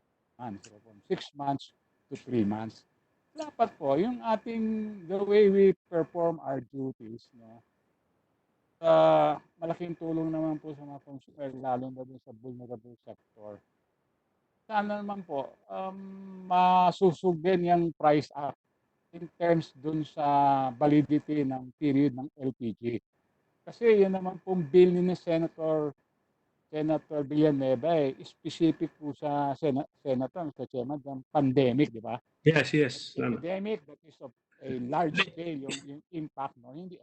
So, from 6 months to 3 months. Dapat po, yung ating, the way we perform our duties, no? Malaking tulong naman po sa mga consumer, lalo na dun sa vulnerable sector. Sana naman po, masusugin yung price up in terms dun sa validity ng period ng LPG. Kasi yun naman pong bill ni Senator Villanueva specific po sa Senator, Mr. Chairman, ng pandemic, di ba? Yes, yes. Pandemic that is of a large scale, yung impact, no? Hindi,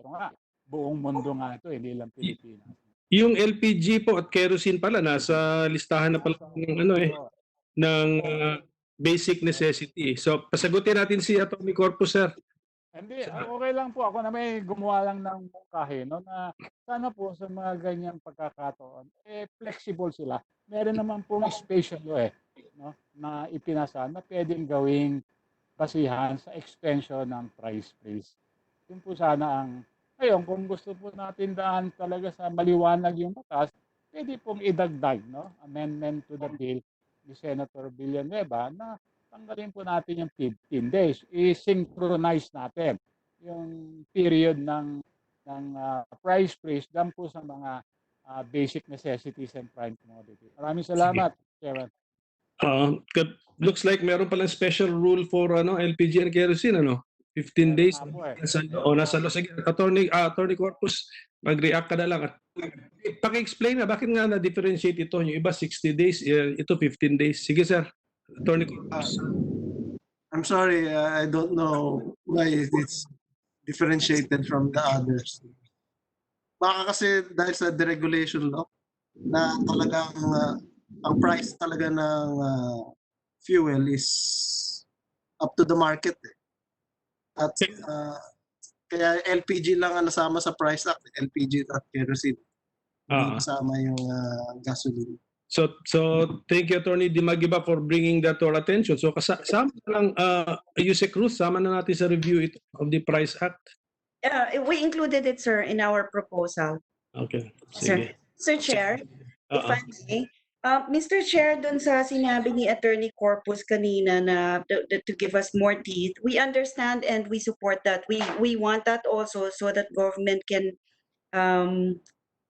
buong mundo nga ito, hindi lang Pilipinas. Yung LPG po at kerosene pala, nasa listahan na pala ng basic necessity. So, pasagutin natin si Atty. Corpus, sir. Hindi, okay lang po. Ako na may gumawa lang ng mungkahi, no, na sana po sa mga ganyang pagkakataon, flexible sila. Meron naman pong special law no, na ipinasa na pwedeng gawing basihan sa extension ng price freeze. Yun po sana ang, ngayon, kung gusto po natin daan talaga sa maliwanag yung batas, pwede pong idagdag, no? Amendment to the bill ni Senator Villanueva na tanggalin po natin yung 15 days. I-synchronize natin yung period ng price freeze dyan po sa mga basic necessities and prime commodity. Maraming salamat, Chairman. Looks like meron palang special rule for LPG and kerosene, 15 Meron days. nga po eh. Nasa law. Sige, Attorney Corpus, mag-react ka na lang. Paki-explain na, bakit nga na-differentiate ito? Yung iba 60 days, ito 15 days. Sige, sir. Attorney Corpus. I'm sorry, I don't know why it's differentiated from the others. Baka kasi dahil sa deregulation law na talagang ang price talaga ng fuel is up to the market. At kaya LPG lang ang nasama sa price act, LPG at kerosene. Hindi kasama yung gasoline. So thank you, Attorney Dimagiba, for bringing that to our attention. So kasama na lang, Yusek Cruz, sama na natin sa review of the Price Act. We included it, sir, in our proposal. Okay, Sir, sige. Sir Chair, if I may, Mr. Chair, dun sa sinabi ni Attorney Corpus kanina na to give us more teeth, we understand and we support that. We want that also so that government can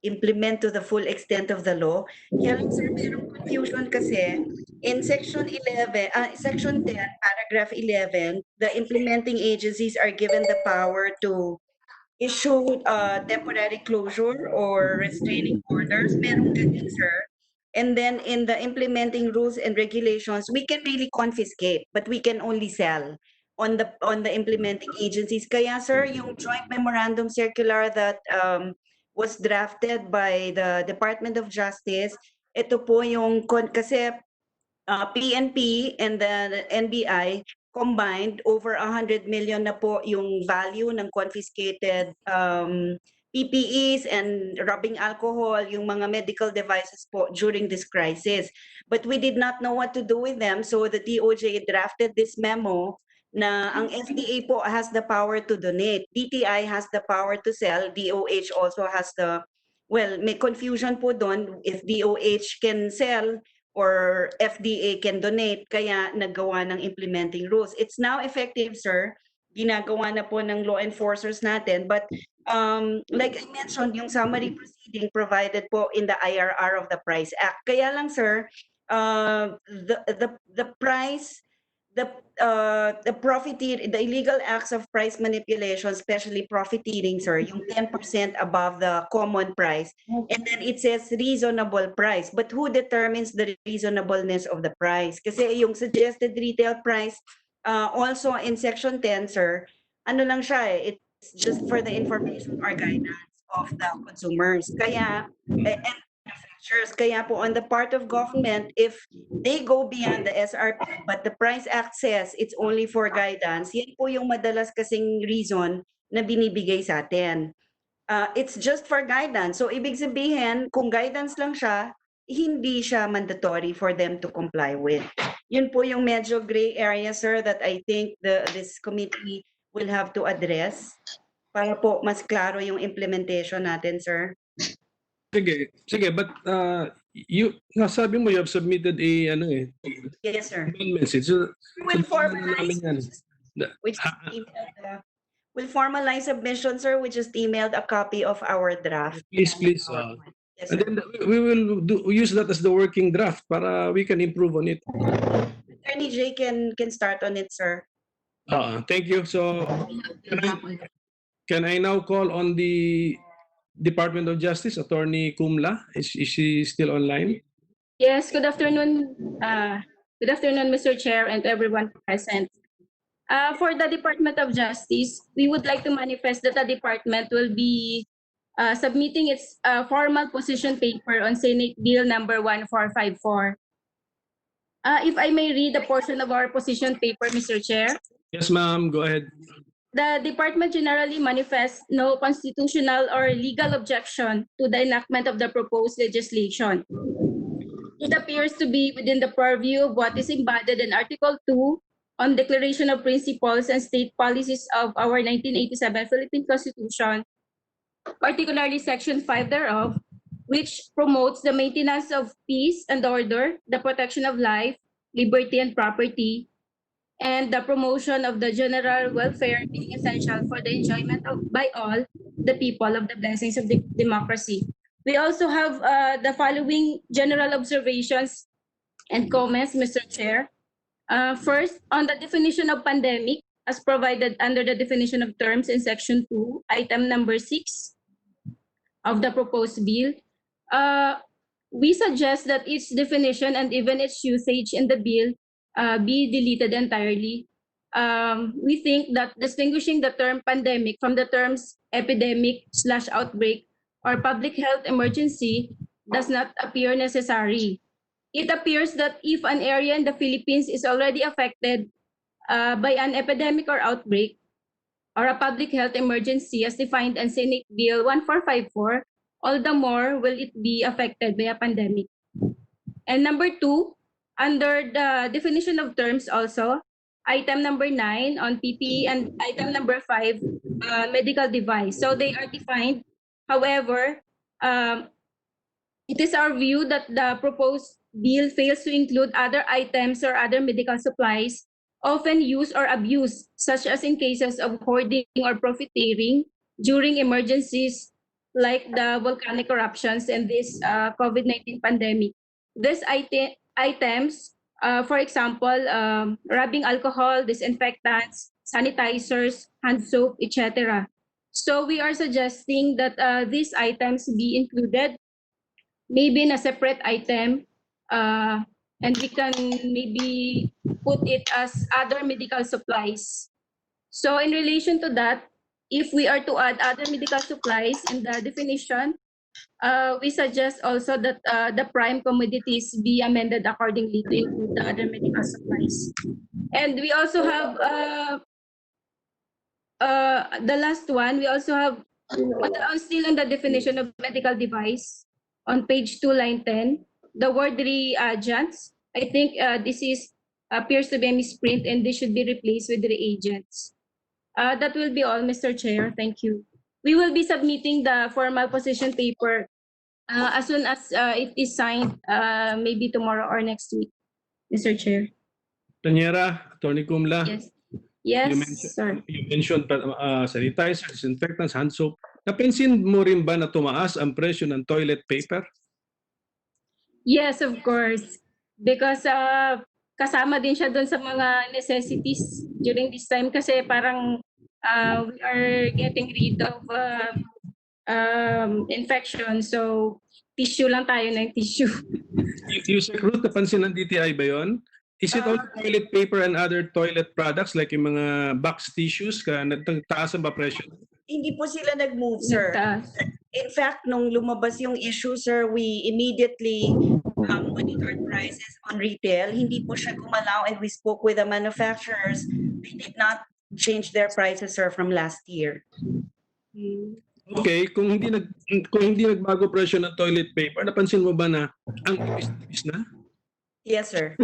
implement to the full extent of the law. Kaya lang, sir, merong confusion kasi in Section 11, Section 10, Paragraph 11, the implementing agencies are given the power to issue temporary closure or restraining orders. Meron ganyan, sir. And then in the implementing rules and regulations, we can really confiscate, but we can only sell on the implementing agencies. Kaya, sir, yung joint memorandum circular that was drafted by the Department of Justice, ito po yung kasi PNP and the NBI combined over 100 million na po yung value ng confiscated PPEs and rubbing alcohol, yung mga medical devices po during this crisis. But we did not know what to do with them, so the DOJ drafted this memo na ang FDA po has the power to donate, DTI has the power to sell, DOH also has the, well, may confusion po doon if DOH can sell or FDA can donate, kaya naggawa ng implementing rules. It's now effective, sir. Ginagawa na po ng law enforcers natin. But like I mentioned, yung summary proceeding provided po in the IRR of the Price Act. Kaya lang, sir, the price, the profiteering, the illegal acts of price manipulation, especially profiteering, sir, yung 10% above the common price. And then it says reasonable price. But who determines the reasonableness of the price? Kasi yung suggested retail price, also in Section 10, sir, ano lang siya eh, it's just for the information or guidance of the consumers. Kaya, and manufacturers. Kaya po on the part of government, if they go beyond the SRP, but the Price Act says it's only for guidance, yan po yung madalas kasing reason na binibigay sa atin. It's just for guidance. So ibig sabihin, kung guidance lang siya, hindi siya mandatory for them to comply with. Yun po yung medyo gray area, sir, that I think this committee will have to address para po mas klaro yung implementation natin, sir. Sige, but sabi mo you have submitted a Yes, sir. amendments. So, We'll formalize submission, sir. We just emailed a copy of our draft. Please. Yes, And sir. then we will use that as the working draft para we can improve on it. Attorney J can start on it, sir. Thank you. So can I now call on the Department of Justice, Attorney Kumla? Is she still online? Yes, good afternoon. Good afternoon, Mr. Chair and everyone present. For the Department of Justice, we would like to manifest that the department will be submitting its formal position paper on Senate Bill number 1454. If I may read a portion of our position paper, Mr. Chair. Yes, ma'am. Go ahead. The department generally manifests no constitutional or legal objection to the enactment of the proposed legislation. It appears to be within the purview of what is embodied in Article 2 on Declaration of Principles and State Policies of our 1987 Philippine Constitution, particularly Section 5 thereof, which promotes the maintenance of peace and order, the protection of life, liberty, and property, and the promotion of the general welfare being essential for the enjoyment of by all the people of the blessings of the democracy. We also have the following general observations and comments, Mr. Chair. First, on the definition of pandemic, as provided under the definition of terms in Section 2, item number 6 of the proposed bill, uh, we suggest that its definition and even its usage in the bill be deleted entirely. We think that distinguishing the term pandemic from the terms epidemic/outbreak or public health emergency does not appear necessary. It appears that if an area in the Philippines is already affected by an epidemic or outbreak or a public health emergency as defined in Senate Bill 1454, all the more will it be affected by a pandemic. And number 2, under the definition of terms also, item number 9 on PPE and item number 5, medical device. So they are defined. However, it is our view that the proposed bill fails to include other items or other medical supplies often used or abused, such as in cases of hoarding or profiteering during emergencies like the volcanic eruptions and this COVID-19 pandemic. These items, for example, rubbing alcohol, disinfectants, sanitizers, hand soap, etc. So we are suggesting that these items be included maybe in a separate item, and we can maybe put it as other medical supplies. So in relation to that, if we are to add other medical supplies in the definition, we suggest also that the prime commodities be amended accordingly to include the other medical supplies. And we also have the last one, we also have still on the definition of medical device on page 2, line 10, the word reagents. I think this is appears to be a misprint and this should be replaced with reagents. That will be all, Mr. Chair. Thank you. We will be submitting the formal position paper as soon as it is signed, maybe tomorrow or next week, Mr. Chair. Tanyera, Attorney Kumla. Yes. Yes, sir. You mentioned sanitizer, disinfectants, hand soap. Napansin mo rin ba na tumaas ang presyo ng toilet paper? Yes, of course. Because kasama din siya doon sa mga necessities during this time kasi parang we are getting rid of infection. So, tissue lang tayo ng tissue. Yung sa root, napansin ng DTI ba yun? Is it only toilet paper and other toilet products like yung mga box tissues ka nagtaas ang ba presyo? Hindi po sila nag-move, sir. Nagtaas. In fact, nung lumabas yung issue, sir, we immediately monitored prices on retail. Hindi po siya gumalaw and we spoke with the manufacturers. They did not change their prices, sir, from last year. Okay, kung hindi nagbago presyo ng toilet paper, napansin mo ba na ang tipis na? Yes, sir.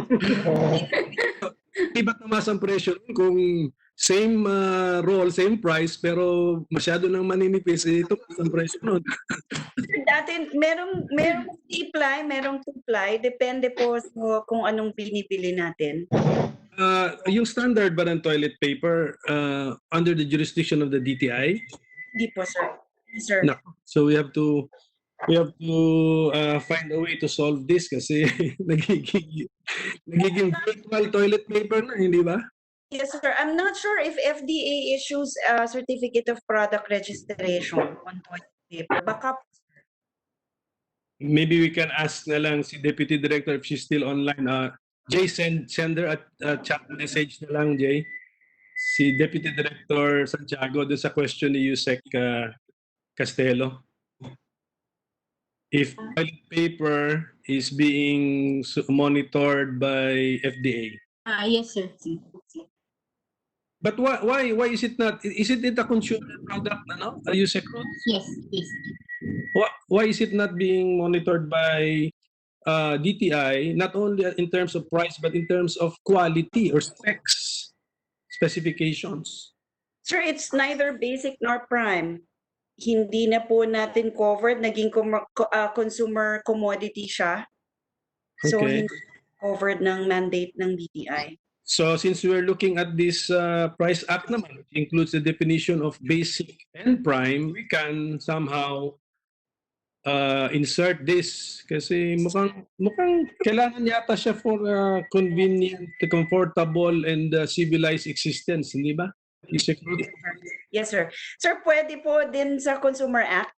Iba't tumaas ang presyo kung same roll, same price, pero masyado nang maninipis, ito ang presyo nun. Dati, merong three-ply, merong two-ply. Depende po sa kung anong binibili natin. Yung standard ba ng toilet paper under the jurisdiction of the DTI? Hindi po, sir. Sir. No. So we have to find a way to solve this kasi nagiging virtual toilet paper na, hindi ba? Yes, sir. I'm not sure if FDA issues a certificate of product registration on toilet paper. Baka Maybe we can ask na lang si Deputy Director if she's still online. Jay, send her a chat message na lang, Jay. Si Deputy Director Santiago doon sa question ni Yusek Castelo. If toilet paper is being monitored by FDA. Yes, sir. But why is it not? Isn't it a consumer product? Ano? Yusek? Yes, yes. Why is it not being monitored by DTI, not only in terms of price, but in terms of quality or specs, specifications? Sir, it's neither basic nor prime. hindi na po natin covered, naging consumer commodity siya. So Okay. hindi covered ng mandate ng BPI. So since we're looking at this Price Act naman, which includes the definition of basic and prime, we can somehow insert this kasi mukhang kailangan yata siya for convenient, comfortable, and civilized existence, hindi ba? Yes, sir. Sir, pwede po din sa Consumer Act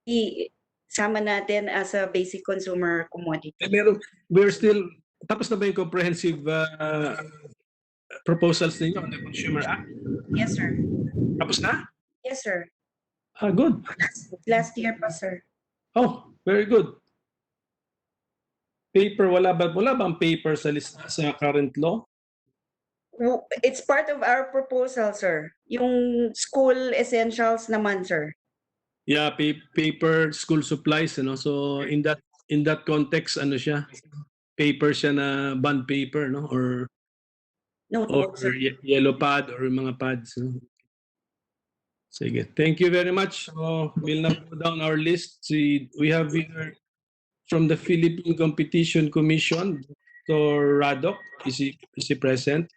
isama natin as a basic consumer commodity. We're still, tapos na ba yung comprehensive proposals ninyo on the Consumer Act? Yes, sir. Tapos na? Yes, sir. Good. Last year pa, sir. Oh, very good. Paper, wala bang paper sa lista sa current law? It's part of our proposal, sir. Yung school essentials naman, sir. Yeah, paper school supplies, ano. So in that context, ano siya? Paper siya na bond paper, no? Or Notebook, sir. yellow pad or mga pads. No? Sige. Thank you very much. So we'll now go down our list. We have here from the Philippine Competition Commission, Dr. Radok. Is he present?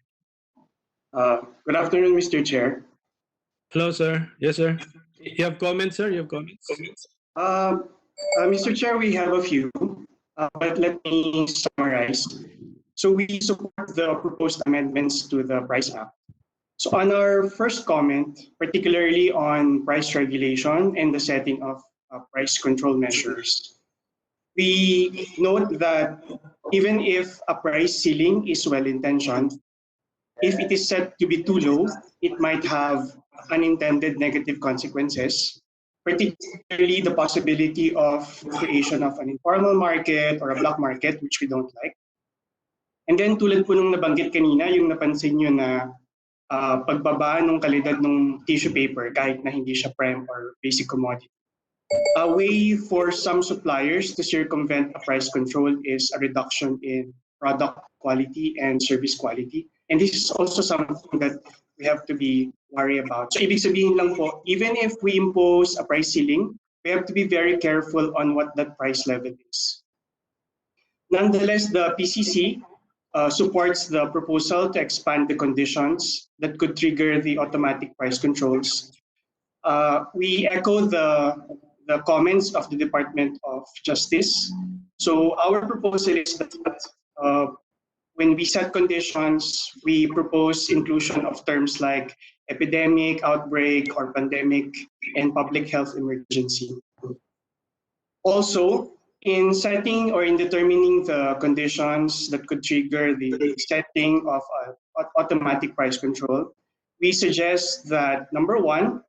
Good afternoon, Mr. Chair. Hello, sir. Yes, sir. You have comments, sir? You have comments? Mr. Chair, we have a few, but let me summarize. So we support the proposed amendments to the Price Act. So on our first comment, particularly on price regulation and the setting of price control measures, we note that even if a price ceiling is well-intentioned, if it is set to be too low, it might have unintended negative consequences, particularly the possibility of creation of an informal market or a black market, which we don't like. And then tulad po nung nabanggit kanina, yung napansin nyo na pagbaba ng kalidad ng tissue paper kahit na hindi siya prime or basic commodity. A way for some suppliers to circumvent a price control is a reduction in product quality and service quality. And this is also something that we have to be worried about. So ibig sabihin lang po, even if we impose a price ceiling, we have to be very careful on what that price level is. Nonetheless, the PCC supports the proposal to expand the conditions that could trigger the automatic price controls. We echo the comments of the Department of Justice. So our proposal is that when we set conditions, we propose inclusion of terms like epidemic, outbreak, or pandemic, and public health emergency. Also, in setting or in determining the conditions that could trigger the setting of automatic price control, we suggest that number one,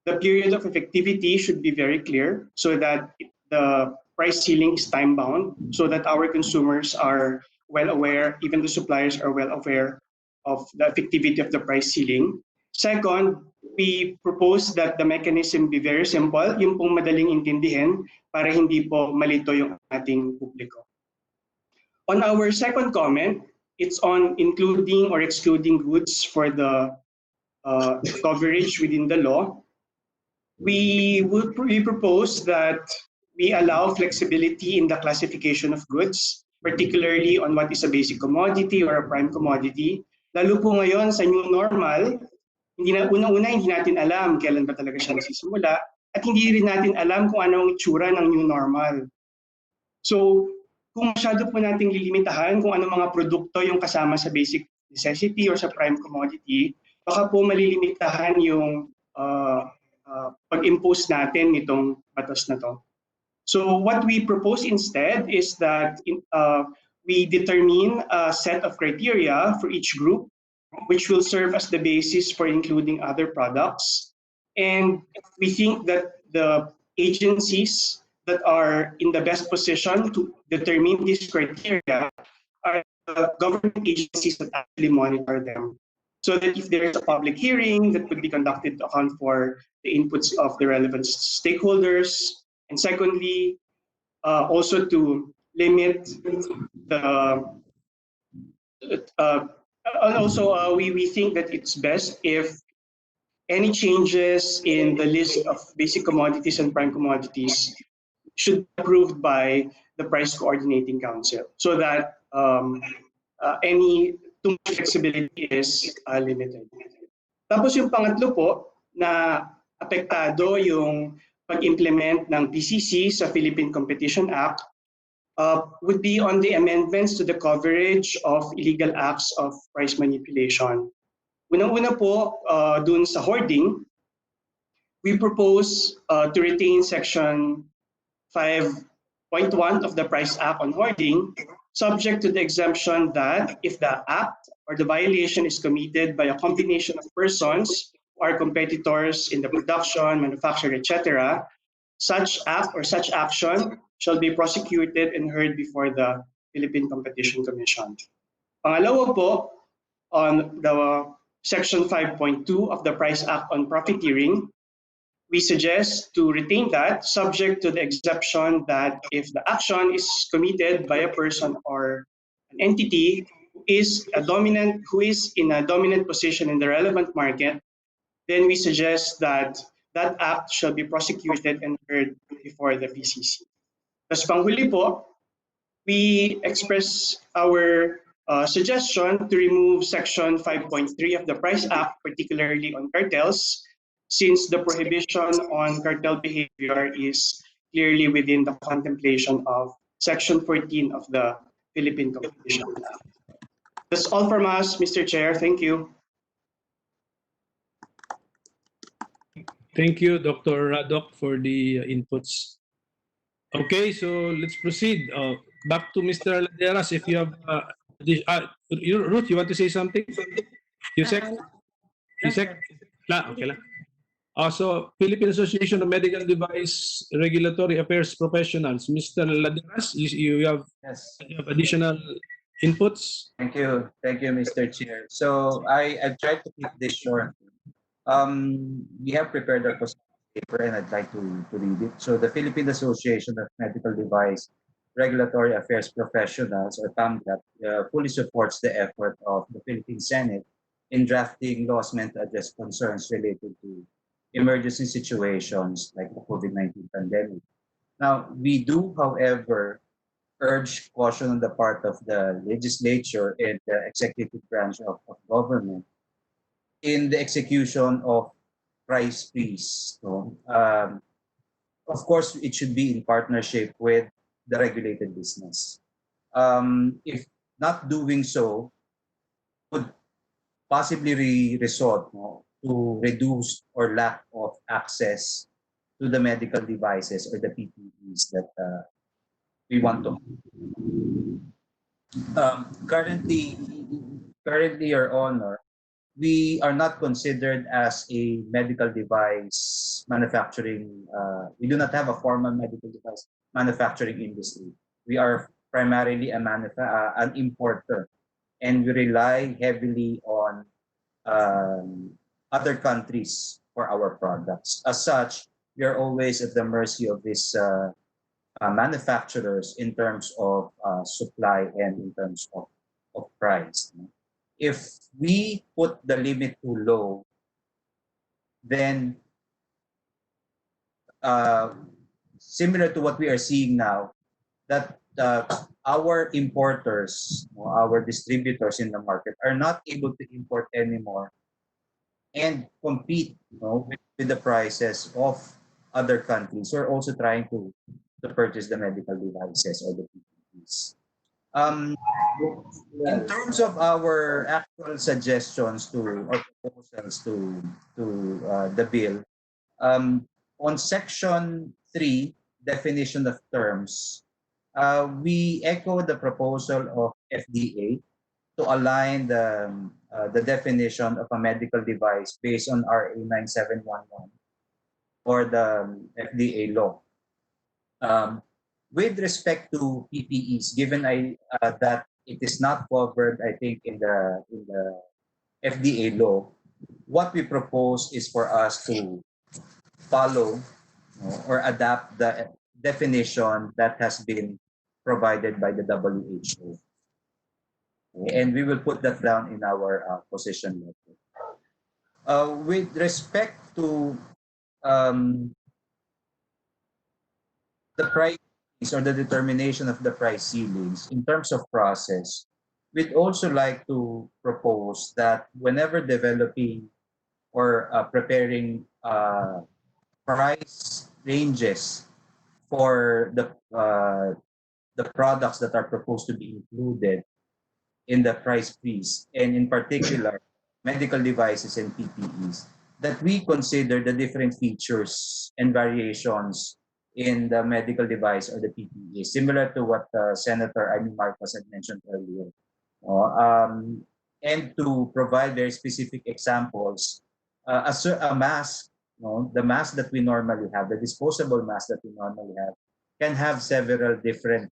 the period of effectivity should be very clear so that the price ceiling is time bound so that our consumers are well aware, even the suppliers are well aware of the effectivity of the price ceiling. Second, we propose that the mechanism be very simple, yung pong madaling intindihin para hindi po malito yung ating publiko. On our second comment, it's on including or excluding goods for the coverage within the law. We propose that we allow flexibility in the classification of goods, particularly on what is a basic commodity or a prime commodity. Lalo po ngayon sa new normal, unang-una hindi natin alam kailan ba talaga siya nasisimula at hindi rin natin alam kung ano ang itsura ng new normal. So, kung masyado po nating lilimitahan kung ano mga produkto yung kasama sa basic necessity or sa prime commodity, baka po malilimitahan yung pag-impose natin nitong batas na to. So what we propose instead is that we determine a set of criteria for each group, which will serve as the basis for including other products. And we think that the agencies that are in the best position to determine these criteria are the government agencies that actually monitor them. So that if there is a public hearing that could be conducted to account for the inputs of the relevant stakeholders, and secondly, also to limit the, we think that it's best if any changes in the list of basic commodities and prime commodities should be approved by the Price Coordinating Council so that any too much flexibility is limited. Tapos yung pangatlo po na apektado yung pag-implement ng PCC sa Philippine Competition Act would be on the amendments to the coverage of illegal acts of price manipulation. Unang-una po, dun sa hoarding, we propose to retain Section 5.1 of the Price Act on hoarding, subject to the exemption that if the act or the violation is committed by a combination of persons who are competitors in the production, manufacture, etc., such act or such action shall be prosecuted and heard before the Philippine Competition Commission. Pangalawa po, on the Section 5.2 of the Price Act on profiteering, we suggest to retain that subject to the exception that if the action is committed by a person or an entity who is in a dominant position in the relevant market, then we suggest that that act shall be prosecuted and heard before the PCC. Tapos panghuli po, we express our suggestion to remove Section 5.3 of the Price Act, particularly on cartels, since the prohibition on cartel behavior is clearly within the contemplation of Section 14 of the Philippine Competition Act. That's all from us, Mr. Chair. Thank you. Thank you, Dr. Radok, for the inputs. Okay, so let's proceed. Back to Mr. Laderas. If you have, Ruth, you want to say something? Yusek? Yusek? Okay lang. So, Philippine Association of Medical Device Regulatory Affairs Professionals. Mr. Laderas, you have, Yes. you have additional inputs? Thank you, Mr. Chair. So I tried to keep this short. We have prepared our paper and I'd like to read it. So the Philippine Association of Medical Device Regulatory Affairs Professionals, or PAMDAP, fully supports the effort of the Philippine Senate in drafting laws meant to address concerns related to emergency situations like the COVID-19 pandemic. Now, we do, however, urge caution on the part of the legislature and the executive branch of government in the execution of price freeze. So, of course, it should be in partnership with the regulated business. If not doing so, would possibly result to reduce or lack of access to the medical devices or the PPEs that we want to. Currently, Your Honor, we are not considered as a medical device manufacturing. We do not have a formal medical device manufacturing industry. We are primarily an importer, and we rely heavily on other countries for our products. As such, we are always at the mercy of these manufacturers in terms of supply and in terms of price. If we put the limit too low, then similar to what we are seeing now, that our importers, our distributors in the market are not able to import anymore and compete with the prices of other countries who are also trying to purchase the medical devices or the PPEs. In terms of our actual suggestions or proposals to the bill, on Section 3, definition of terms, we echo the proposal of FDA to align the definition of a medical device based on RA 9711 or the FDA law. With respect to PPEs, given that it is not covered, I think, in the FDA law, what we propose is for us to follow or adapt the definition that has been provided by the WHO. And we will put that down in our position letter. With respect to um, the price or the determination of the price ceilings in terms of process, we'd also like to propose that whenever developing or preparing price ranges for the products that are proposed to be included in the price freeze, and in particular, medical devices and PPEs, that we consider the different features and variations in the medical device or the PPE, similar to what Senator Amy Marcos had mentioned earlier. And to provide very specific examples, a mask, the mask that we normally have, the disposable mask that we normally have, can have several different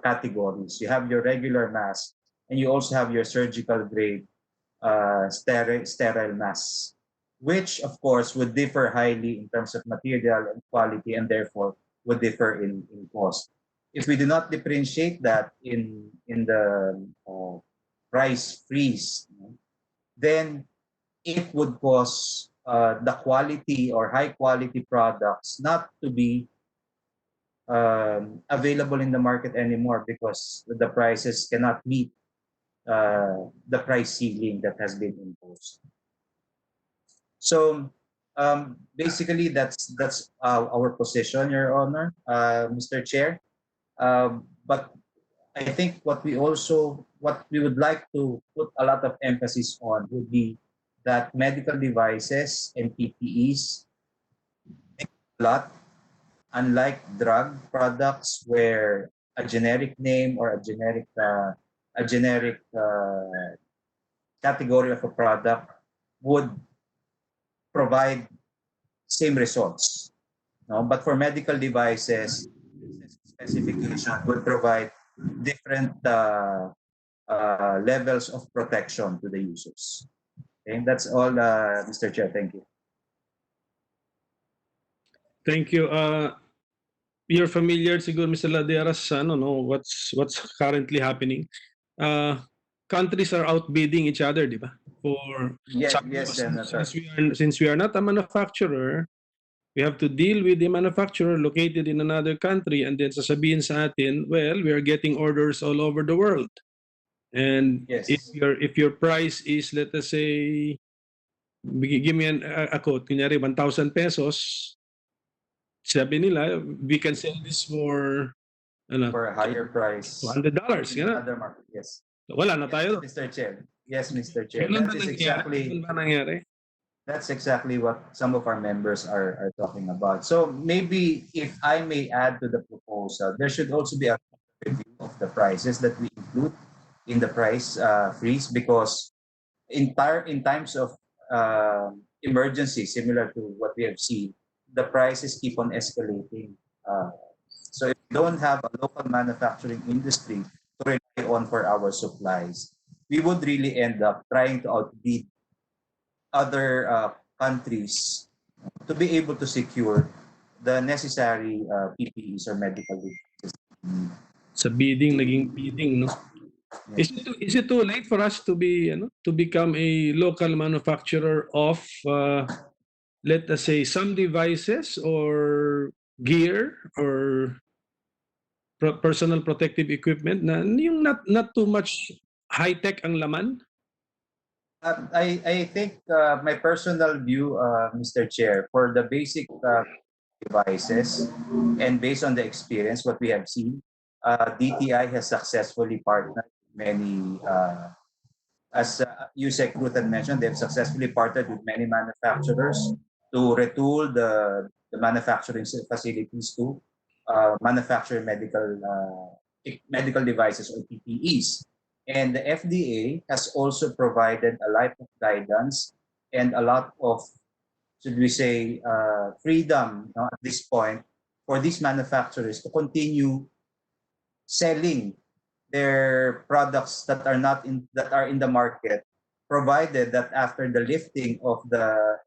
categories. You have your regular mask, and you also have your surgical grade sterile masks, which of course would differ highly in terms of material and quality, and therefore would differ in cost. If we do not differentiate that in the price freeze, then it would cause the quality or high quality products not to be available in the market anymore, because the prices cannot meet the price ceiling that has been imposed. So basically, that's our position, Your Honor, Mr. Chair. But I think what we would like to put a lot of emphasis on would be that medical devices and PPEs make a lot, unlike drug products where a generic name or a generic category of a product would provide same results. No? But for medical devices, specification would provide different levels of protection to the users. Okay, that's all, Mr. Chair. Thank you. Thank you. You're familiar, siguro, Mr. Laderas, what's currently happening. Countries are outbidding each other, di ba? For Yes, some yes, Senator. since we are not a manufacturer, we have to deal with the manufacturer located in another country, and then sasabihin sa atin, well, we are getting orders all over the world. And Yes. if your price is, let us say, give me a quote, kunyari 1,000 pesos, sabi nila, we can sell this for For a higher price. $200, In gano'n. other market, yes. Wala na tayo. Yes, Mr. Chair. Yes, Mr. Chair. Ganun ba That is nangyari? exactly Ganun ba nangyari? that's exactly what some of our members are talking about. So maybe if I may add to the proposal, there should also be a review of the prices that we include in the price freeze, because in times of emergency, similar to what we have seen, the prices keep on escalating. So if we don't have a local manufacturing industry to rely on for our supplies, we would really end up trying to outbid other countries to be able to secure the necessary PPEs or medical devices. Sa bidding, naging bidding, no? Is it too late for us to become a local manufacturer of, let us say, some devices or gear or personal protective equipment na yung not too much high-tech ang laman? I think my personal view, Mr. Chair, for the basic devices, and based on the experience, what we have seen, DTI has successfully partnered with many, as Yusek Ruth had mentioned, they've successfully partnered with many manufacturers to retool the manufacturing facilities to manufacture medical devices or PPEs. And the FDA has also provided a lot of guidance and a lot of, should we say, freedom at this point for these manufacturers to continue selling their products that are in the market, provided that after the lifting of the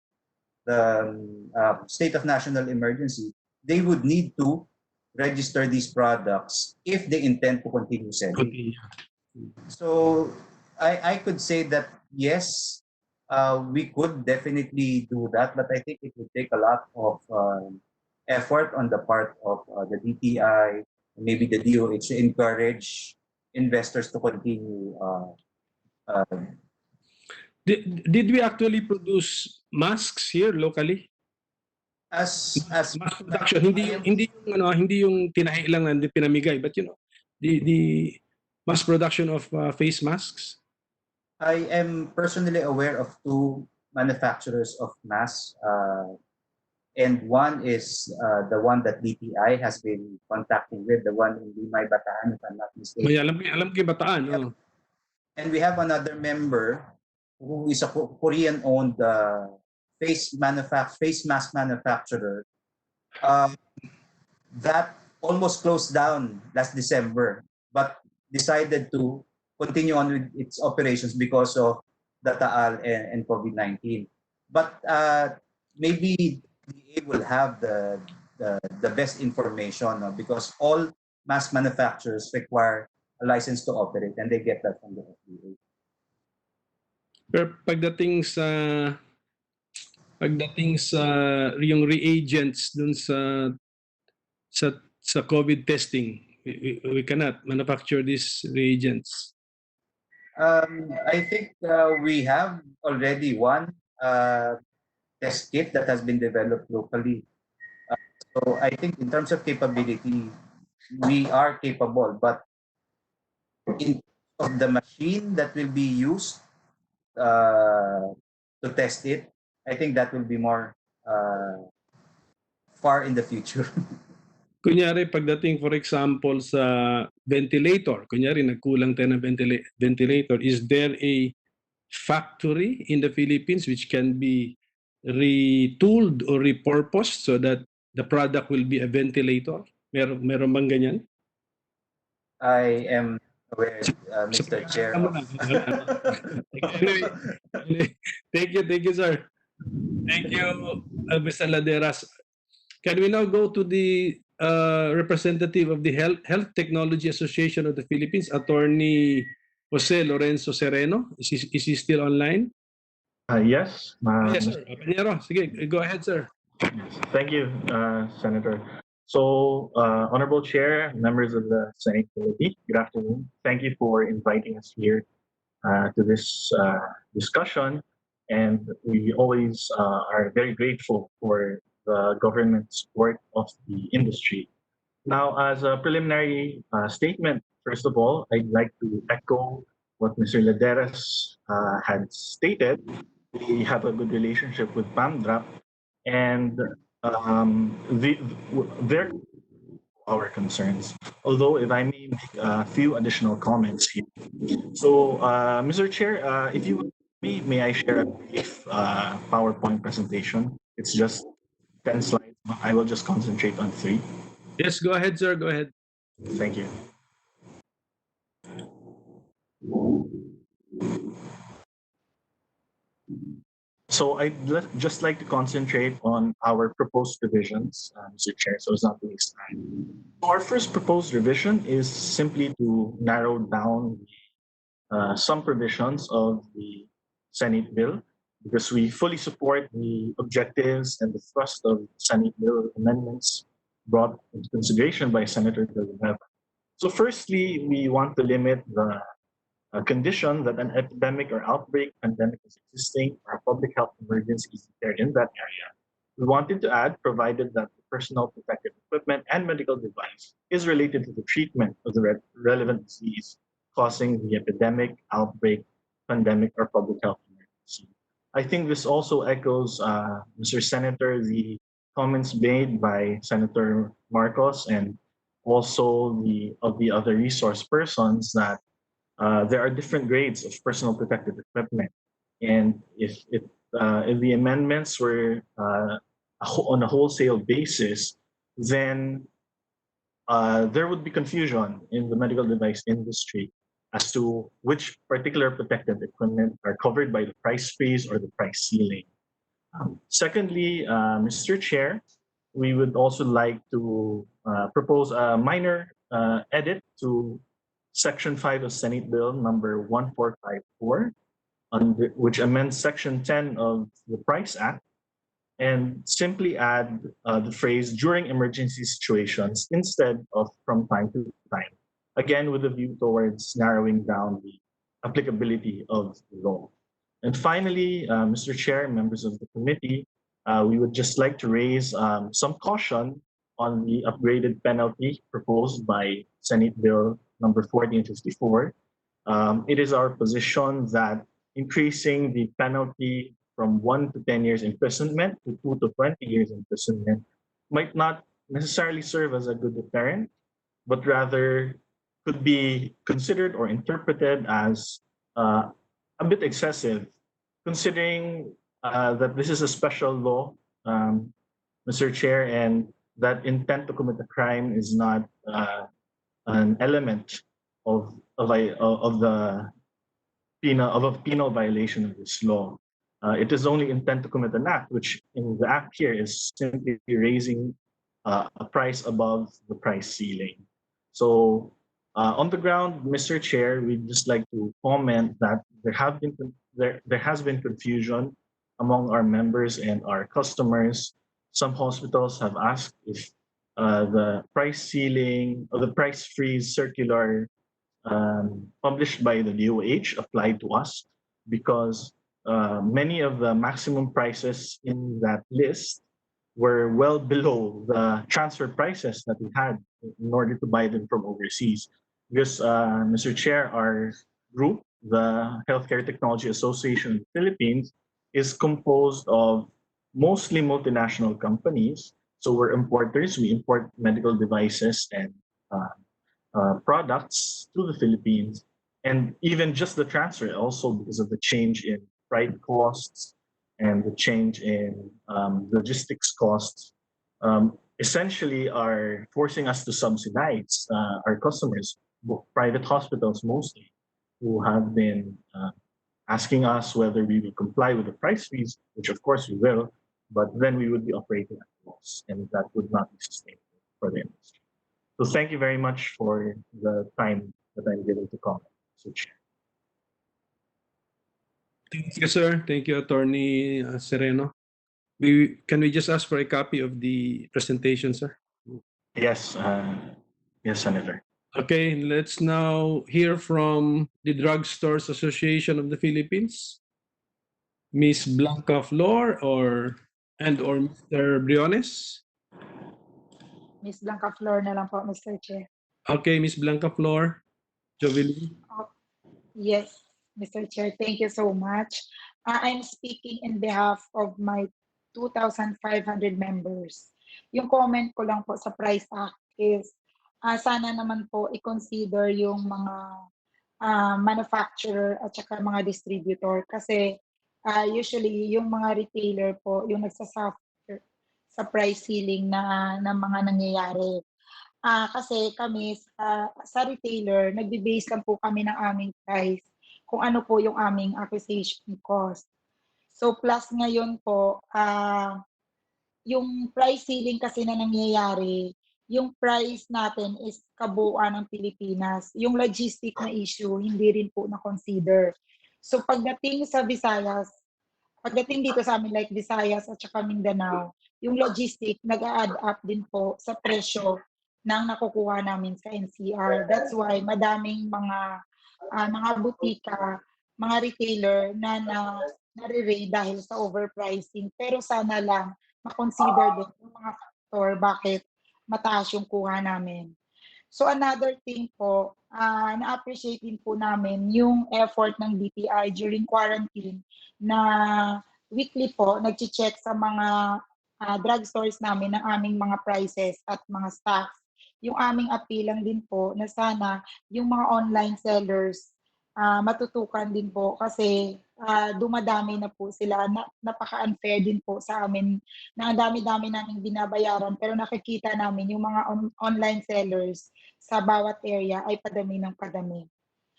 state of national emergency, they would need to register these products if they intend to continue selling. So I could say that yes, We could definitely do that, but I think it would take a lot of effort on the part of the DTI, maybe the DOH, to encourage investors to continue. Did we actually produce masks here locally? As Mass production, hindi yung tinahi lang na pinamigay, but the mass production of face masks. I am personally aware of two manufacturers of masks, and one is the one that DTI has been contacting with, the one in Limay Bataan, if I'm not mistaken. May alam ko yung Bataan. Oh. And we have another member who is a Korean-owned face mask manufacturer that almost closed down last December, but decided to continue on with its operations because of the Taal and COVID-19. But maybe DA will have the best information, because all mask manufacturers require a license to operate, and they get that from the FDA. Pero pagdating sa yung reagents dun sa COVID testing, we cannot manufacture these reagents. I think we have already one test kit that has been developed locally. So I think in terms of capability, we are capable, but in terms of the machine that will be used to test it, I think that will be more far in the future. Kunyari, pagdating for example sa ventilator, kunyari nagkulang tayo ng ventilator, is there a factory in the Philippines which can be retooled or repurposed so that the product will be a ventilator? Meron bang ganyan? I am aware, Mr. Chair. Anyway, thank you, sir. Thank you, Mr. Laderas. Can we now go to the representative of the Health Technology Association of the Philippines, Attorney Jose Lorenzo Sereno? Is he still online? Yes. Yes, sir. Panero, sige, go ahead, sir. Thank you, Senator. So, Honorable Chair, members of the Senate Committee, good afternoon. Thank you for inviting us here to this discussion. And we always are very grateful for the government support of the industry. Now, as a preliminary statement, first of all, I'd like to echo what Mr. Laderas had stated. We have a good relationship with PAMDRAP, and their our concerns. Although, if I may make a few additional comments here. So, Mr. Chair, if you would, may I share a brief PowerPoint presentation? It's just 10 slides. I will just concentrate on 3. Yes, go ahead, sir. Go ahead. Thank you. So I'd just like to concentrate on our proposed revisions, Mr. Chair, so as not to waste time. Our first proposed revision is simply to narrow down some provisions of the Senate bill, because we fully support the objectives and the thrust of Senate bill amendments brought into consideration by Senator Villanueva. So firstly, we want to limit the condition that an epidemic or outbreak pandemic is existing or a public health emergency is declared in that area. We wanted to add, provided that the personal protective equipment and medical device is related to the treatment of the relevant disease causing the epidemic, outbreak, pandemic, or public health emergency. I think this also echoes, Mr. Senator, the comments made by Senator Marcos and also the other resource persons that there are different grades of personal protective equipment, and if the amendments were on a wholesale basis, then there would be confusion in the medical device industry as to which particular protective equipment are covered by the price freeze or the price ceiling. Secondly, Mr. Chair, we would also like to propose a minor edit to Section 5 of Senate Bill number 1454, which amends Section 10 of the Price Act and simply add the phrase during emergency situations instead of from time to time, again with a view towards narrowing down the applicability of the law. And finally, Mr. Chair, members of the committee, we would just like to raise some caution on the upgraded penalty proposed by Senate Bill number 1454. It is our position that increasing the penalty from 1 to 10 years imprisonment to 2 to 20 years imprisonment might not necessarily serve as a good deterrent, but rather could be considered or interpreted as a bit excessive, considering that this is a special law, Mr. Chair, and that intent to commit a crime is not an element of the of a penal violation of this law. It is only intent to commit an act, which in the act here is simply raising a price above the price ceiling. So on the ground, Mr. Chair, we'd just like to comment that there has been confusion among our members and our customers. Some hospitals have asked if the price ceiling or the price freeze circular published by the DOH applied to us because many of the maximum prices in that list were well below the transfer prices that we had in order to buy them from overseas. Because, Mr. Chair, our group, the Healthcare Technology Association of the Philippines, is composed of mostly multinational companies. So we're importers. We import medical devices and products to the Philippines, and even just the transfer also because of the change in freight costs and the change in logistics costs, essentially are forcing us to subsidize our customers, private hospitals mostly, who have been asking us whether we will comply with the price freeze, which of course we will, but then we would be operating at loss, and that would not be sustainable for the industry. So thank you very much for the time that I'm giving to comment, Mr. Chair. Thank you, sir. Thank you, Attorney Sereno. Can we just ask for a copy of the presentation, sir? Yes, yes, Senator. Okay, let's now hear from the Drug Stores Association of the Philippines. Ms. Blanca Flor or Mr. Briones? Miss Blanca Flor na lang po, Mr. Chair. Okay, Ms. Blanca Flor. Jovelyn? Yes, Mr. Chair, thank you so much. I'm speaking in behalf of my 2,500 members. Yung comment ko lang po sa Price Act is sana naman po i-consider yung mga manufacturer at saka mga distributor kasi usually yung mga retailer po yung nagsasuffer sa price ceiling na mga nangyayari. Kasi kami sa retailer, nagbe-base lang po kami ng aming price kung ano po yung aming acquisition cost. So plus ngayon po, yung price ceiling kasi na nangyayari, yung price natin is kabuuan ng Pilipinas. Yung logistic na issue, hindi rin po na-consider. So pagdating sa Visayas, pagdating dito sa amin like Visayas at saka Mindanao, yung logistic nag-a-add up din po sa presyo ng nakukuha namin sa NCR. That's why madaming mga butika, mga retailer na nare-raid dahil sa overpricing. Pero sana lang ma-consider din yung mga factor bakit mataas yung kuha namin. So another thing po, na-appreciate din po namin yung effort ng DTI during quarantine na weekly po nag-check sa mga drugstores namin ng aming mga prices at mga staff. Yung aming appeal lang din po na sana yung mga online sellers matutukan din po kasi dumadami na po sila. Napaka-unfair din po sa amin na ang dami-dami namin binabayaran pero nakikita namin yung mga online sellers sa bawat area ay padami ng padami.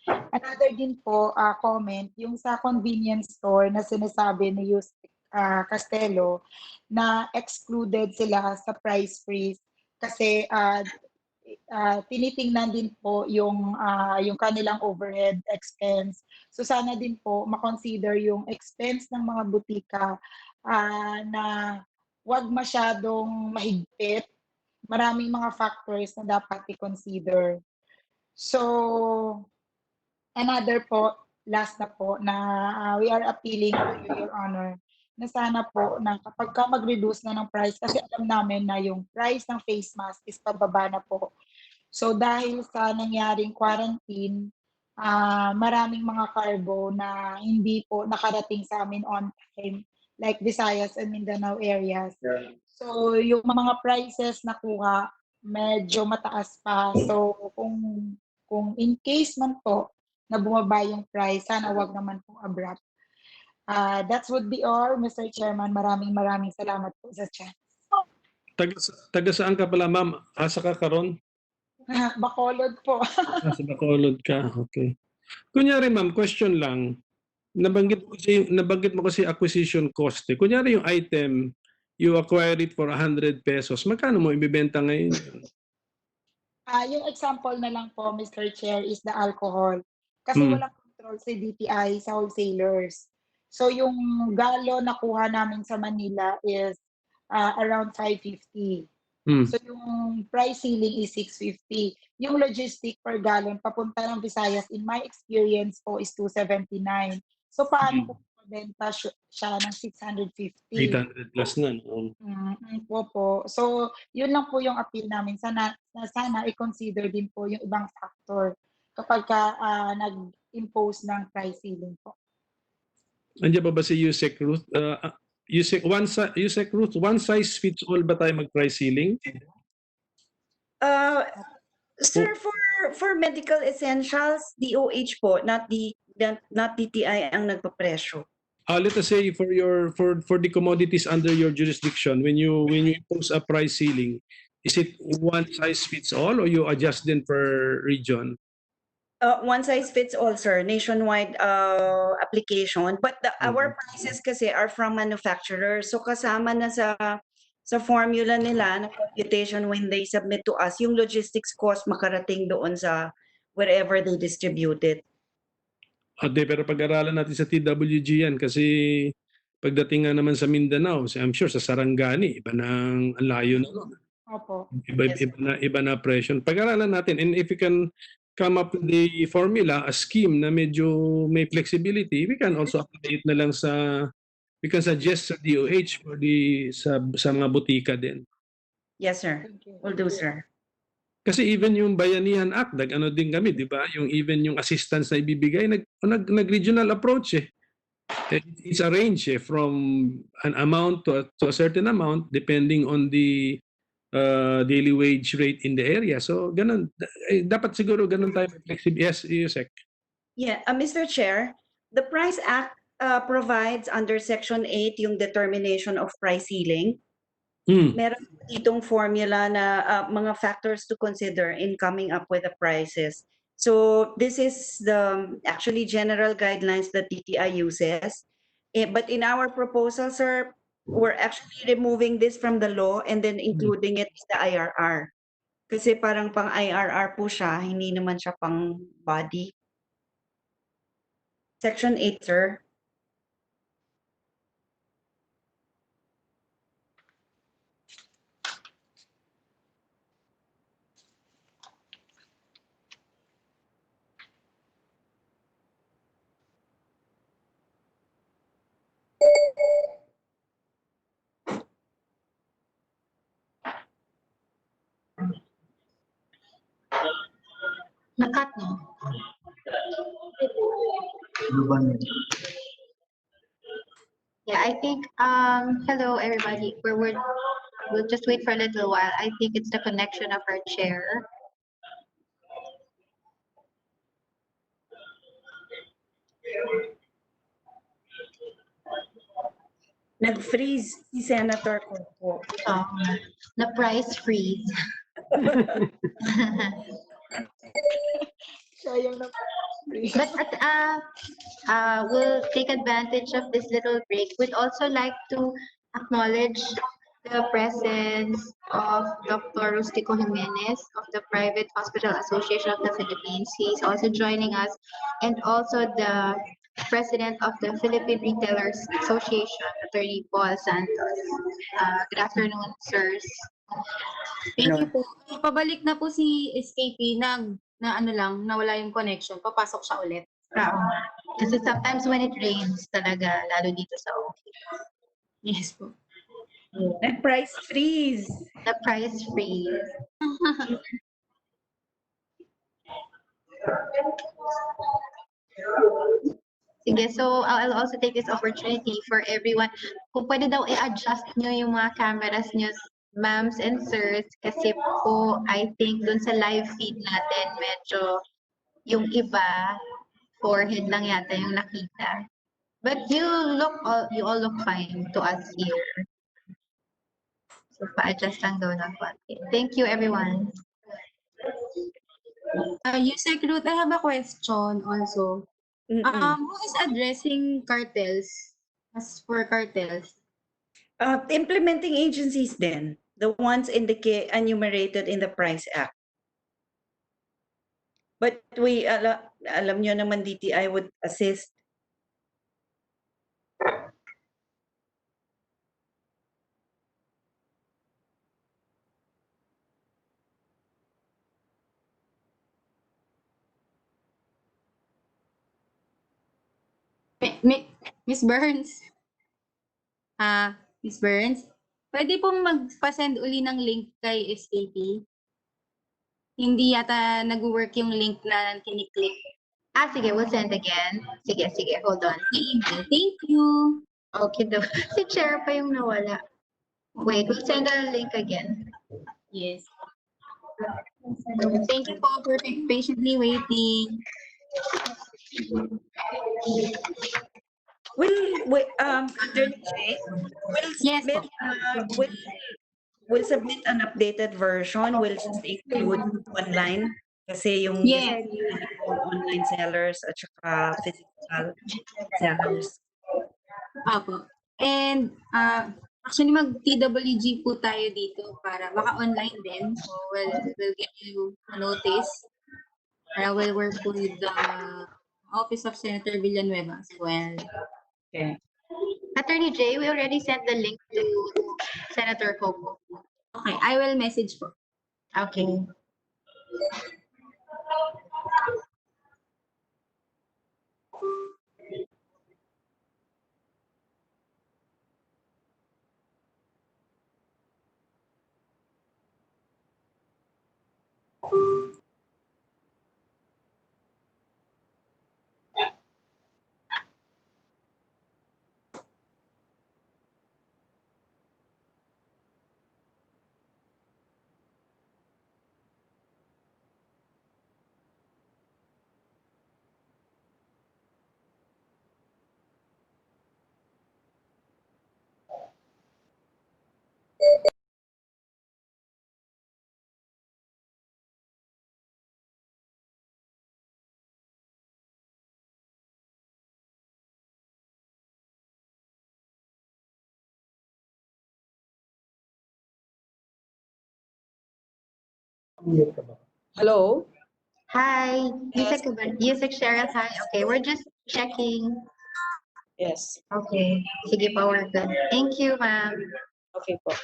Another din po comment, yung sa convenience store na sinasabi ni Yus Castelo na excluded sila sa price freeze kasi tinitingnan din po yung kanilang overhead expense. So sana din po makonsider yung expense ng mga butika na wag masyadong mahigpit. Maraming mga factors na dapat i-consider. So, another po, last na po, na we are appealing to you, Your Honor, na sana po na kapag ka mag-reduce na ng price, kasi alam namin na yung price ng face mask is pababa na po. So dahil sa nangyaring quarantine, maraming mga cargo na hindi po nakarating sa amin on time, like Visayas and Mindanao areas. So yung mga prices nakuha, medyo mataas pa. So kung in case man po na bumaba yung price, sana wag naman po abrupt. That would be all, Mr. Chairman. Maraming salamat po sa chance. Taga saan ka pala, ma'am? Asa ka karon? Bacolod po. Sa Bacolod ka, okay. Kunyari ma'am, question lang. Nabanggit mo kasi acquisition cost. Kunyari yung item, you acquire it for 100 pesos. Magkano mo ibebenta ngayon? Yung example na lang po, Mr. Chair, is the alcohol. Kasi walang control si DTI sa wholesalers. So yung galon na kuha namin sa Manila is around 550. So yung price ceiling is 650. Yung logistic per gallon papunta ng Visayas, in my experience po, is 279. So paano po mabenta siya ng 650? 800 plus na. No? Po. So yun lang po yung appeal namin. Sana i-consider din po yung ibang factor kapag nag-impose ng price ceiling po. Andiyan ba si Yusek Ruth? Yusek Ruth, one size fits all ba tayo mag-price ceiling? Sir, for medical essentials, DOH po, not DTI ang nagpapresyo. Let us say for the commodities under your jurisdiction, when you impose a price ceiling, is it one size fits all or you adjust din per region? One size fits all, sir. Nationwide application. But our prices kasi are from manufacturers. So kasama na sa formula nila na computation when they submit to us, yung logistics cost makarating doon sa wherever they distribute it. Pero pag-aralan natin sa TWG yan kasi pagdating nga naman sa Mindanao, I'm sure sa Sarangani, iba nang layo na nun. Opo. Iba na presyon. Pag-aralan natin, and if you can come up with the formula, a scheme na medyo may flexibility, we can also apply it na lang we can suggest sa DOH for sa mga butika din. Yes, sir. Will do, sir. Kasi even yung Bayanihan Act, ano din kami, di ba? Even yung assistance na ibibigay, nag-regional approach eh. It's a range from an amount to a certain amount depending on the daily wage rate in the area. So, ganun. Dapat siguro ganun tayo flexible. Yes, Yusek. Yeah, Mr. Chair, the Price Act provides under Section 8 yung determination of price ceiling. Meron itong formula na mga factors to consider in coming up with the prices. So this is the actually general guidelines that DTI uses. But in our proposal, sir, we're actually removing this from the law and then including it in the IRR. Kasi parang pang IRR po siya, hindi naman siya pang body. Section 8, sir. Nakat, no? Yeah, I think, hello everybody. We'll just wait for a little while. I think it's the connection of our chair. Nag-freeze si Senator ko po. Na price freeze. But we'll take advantage of this little break. We'd also like to acknowledge the presence of Dr. Rustico Jimenez of the Private Hospital Association of the Philippines. He's also joining us, and also the President of the Philippine Retailers Association, Attorney Paul Santos. Good afternoon, sirs. Thank you po. Pabalik na po si SKP na ano lang, nawala yung connection. Papasok siya ulit. Oo. Kasi sometimes when it rains talaga, lalo dito sa office. Yes po. Price freeze. The price freeze. Sige, so I'll also take this opportunity for everyone. Kung pwede daw i-adjust nyo yung mga cameras nyo, ma'ams and sirs, kasi po, I think dun sa live feed natin, medyo yung iba, forehead lang yata yung nakita. But you all look fine to us here. So, pa-adjust lang daw ng konti. Thank you, everyone. Yusek Ruth, I have a question also. Who is addressing cartels as for cartels? Implementing agencies then, the ones enumerated in the Price Act. But alam nyo naman DTI would assist. Miss Burns? Miss Burns? Pwede pong magpa-send uli ng link kay SKP? Hindi yata nag-work yung link na kiniklik. Sige, we'll send again. Sige, hold on. Email. Thank you. Okay daw. Si Chair pa yung nawala. Wait, we'll send the link again. Yes. Thank you po for patiently waiting. Attorney Jay, we'll submit an updated version. We'll just include online kasi yung online sellers at saka physical sellers. Apo. And actually mag-TWG po tayo dito para baka online din. So we'll get you a notice. We'll work with the Office of Senator Villanueva as well. Okay. Attorney Jay, we already sent the link to Senator Coco. Okay, I will message po. Okay. Hello? Hi, Yusek Cheryl, hi. Okay, we're just checking. Yes. Okay, sige pa, we're good. Thank you, ma'am. Okay po.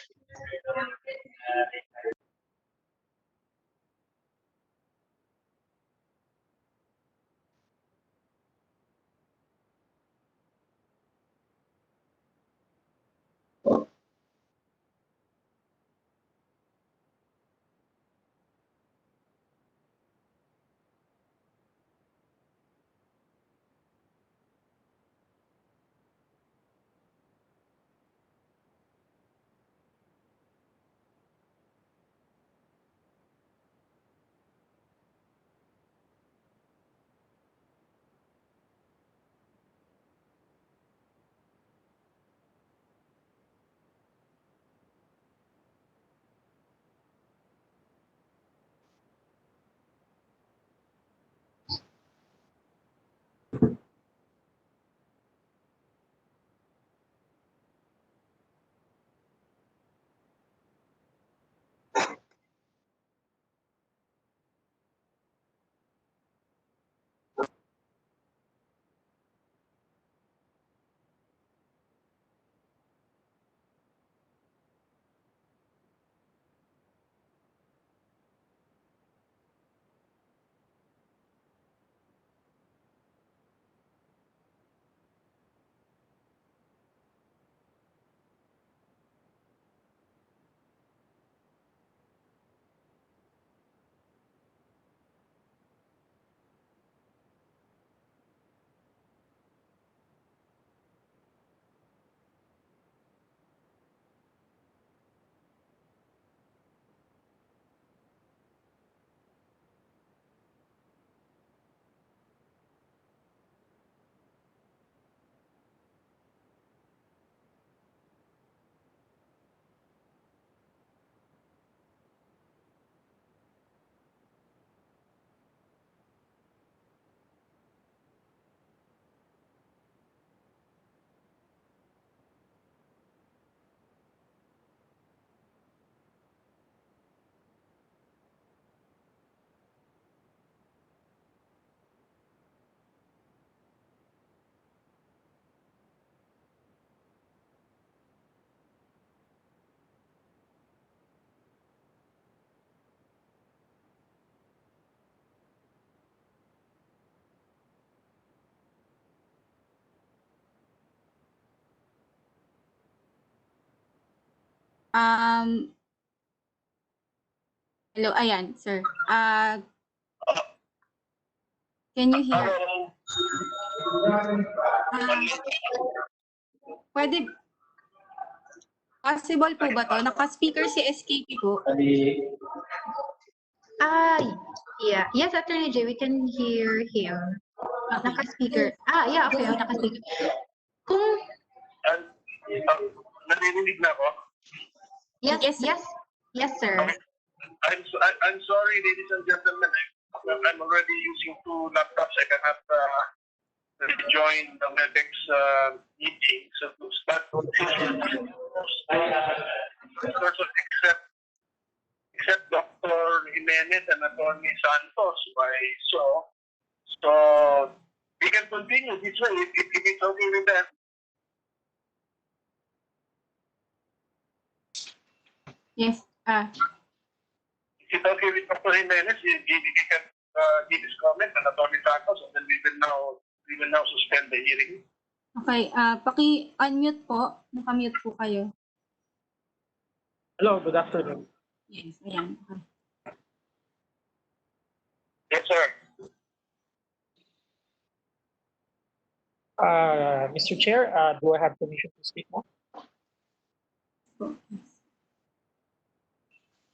Hello, ayan, sir. Can you hear? Pwede, possible po ba to? Naka-speaker si SKP po. Yeah. Yes, Attorney J, we can hear him. Naka-speaker. Yeah, okay, naka-speaker. Kung, Narinig na ako? yes, sir. I'm sorry, ladies and gentlemen. I'm already using 2 laptops. I cannot join the MEDEX meeting. So to start with, except Dr. Jimenez and Attorney Santos. So we can continue this way if it's okay with them. Yes. Is it okay with Dr. Jimenez? He can give his comment and Attorney Santos, and then we will now suspend the hearing. Okay, paki-unmute po. Naka-mute po kayo. Hello, good afternoon. Yes, ayan. Okay. Yes, sir. Mr. Chair, do I have permission to speak more?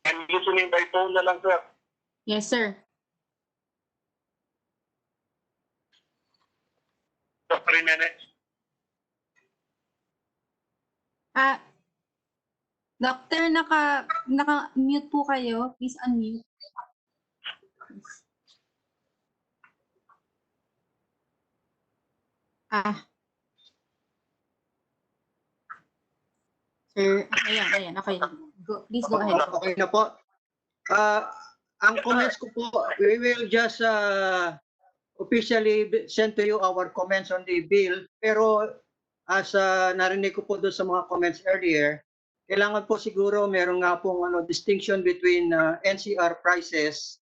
I'm listening by phone na lang, sir. Yes, sir. Dr. Jimenez. Doctor, naka-mute po kayo. Please unmute. Sir, ayan, okay. Please go ahead. Okay na po. Ang comments ko po, we will just officially send to you our comments on the bill. Pero as narinig ko po doon sa mga comments earlier, kailangan po siguro meron nga pong distinction between NCR prices,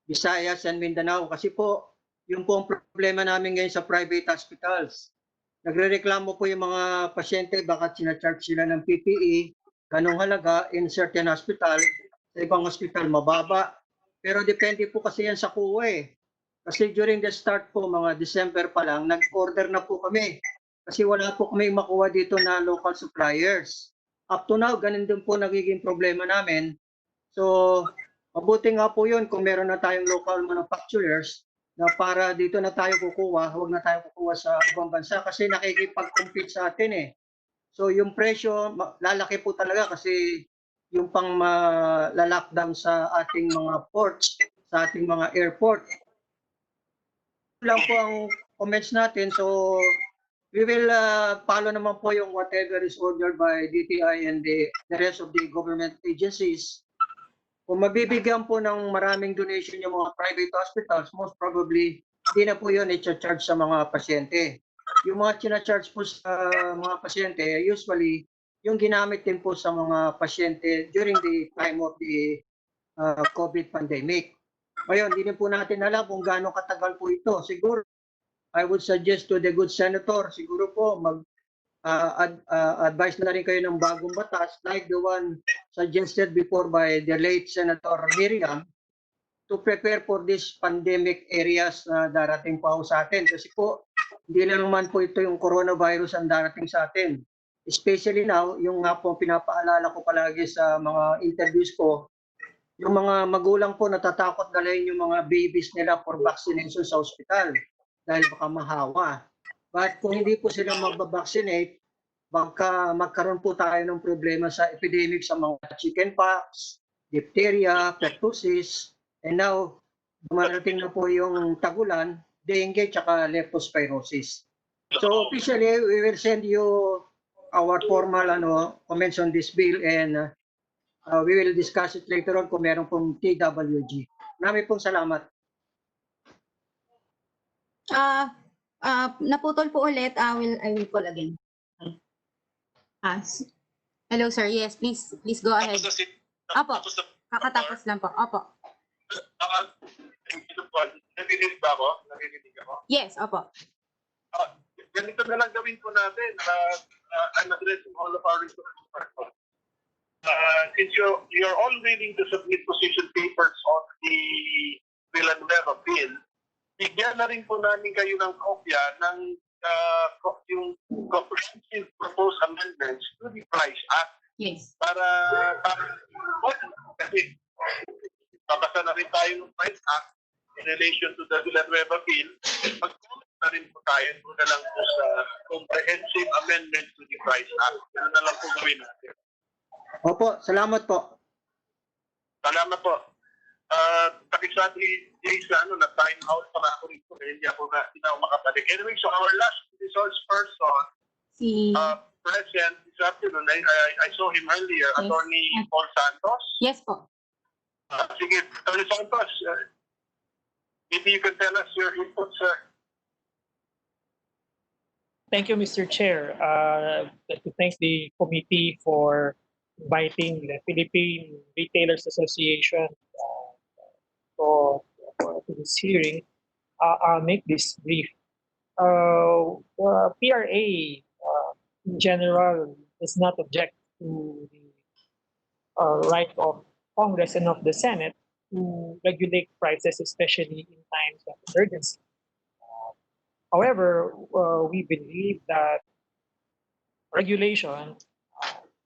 Visayas and Mindanao. Kasi po, yung po ang problema namin ngayon sa private hospitals. Nagrereklamo po yung mga pasyente, baka sinacharge sila ng PPE, ganong halaga in certain hospital, sa ibang hospital mababa. Pero depende po kasi yan sa kuha eh. Kasi during the start po, mga December pa lang, nag-order na po kami. Kasi wala po kami makuha dito na local suppliers. Up to now, ganun din po nagiging problema namin. So, mabuti nga po yun kung meron na tayong local manufacturers na para dito na tayo kukuha, huwag na tayo kukuha sa ibang bansa kasi nakikipag-compete sa atin eh. So yung presyo, lalaki po talaga kasi yung pang lockdown sa ating mga ports, sa ating mga airport. Lang po ang comments natin. So we will follow naman po yung whatever is ordered by DTI and the rest of the government agencies. Kung mabibigyan po ng maraming donation yung mga private hospitals, most probably, hindi na po yun i-charge sa mga pasyente. Yung mga charge po sa mga pasyente, usually, yung ginamit din po sa mga pasyente during the time of the COVID pandemic. Ngayon, hindi po natin alam kung gaano katagal po ito. Siguro, I would suggest to the good senator, siguro po advise na rin kayo ng bagong batas like the one suggested before by the late Senator Miriam to prepare for this pandemic areas na darating pa sa atin. Kasi po, hindi lang naman po ito yung coronavirus ang darating sa atin. Especially now, yung nga po pinapaalala ko palagi sa mga interviews ko, yung mga magulang po natatakot dalhin yung mga babies nila for vaccination sa ospital dahil baka mahawa. But kung hindi po sila mag-vaccinate, baka magkaroon po tayo ng problema sa epidemic sa mga chickenpox, diphtheria, pertussis, and now dumarating na po yung tagulan, dengue, tsaka leptospirosis. So officially, we will send you our formal comments on this bill and we will discuss it later on kung meron pong TWG. Marami pong salamat. Naputol po ulit. I will call again. Hello, sir. Yes, please go ahead. Opo, kakatapos lang po. Opo. Narinig ba ako? Narinig ako? Yes, opo. Ganito na lang gawin po natin. I'm addressing all of our resources. since you're all willing to submit position papers on the Villanueva bill, bigyan na rin po namin kayo ng kopya ng yung comprehensive proposed amendments to the Price Act. Yes. Para kasi babasa na rin tayo ng Price Act in relation to the Villanueva bill. Mag-comment na rin po tayo doon na lang po sa comprehensive amendment to the Price Act. Ano na lang po gawin natin. Opo, salamat po. Salamat po. Pakisabi, Jay, sa na time out pa ako rito. Hindi ako makabalik. Anyway, so our last resource person present this afternoon, I saw him earlier, Yes. Attorney Paul Santos. Yes po. Sige, Attorney Santos, maybe you can tell us your input, sir. Thank you, Mr. Chair. I'd like to thank the committee for inviting the Philippine Retailers Association to this hearing. I'll make this brief. PRA in general does not object to the right of Congress and of the Senate to regulate prices, especially in times of emergency. However, we believe that regulation,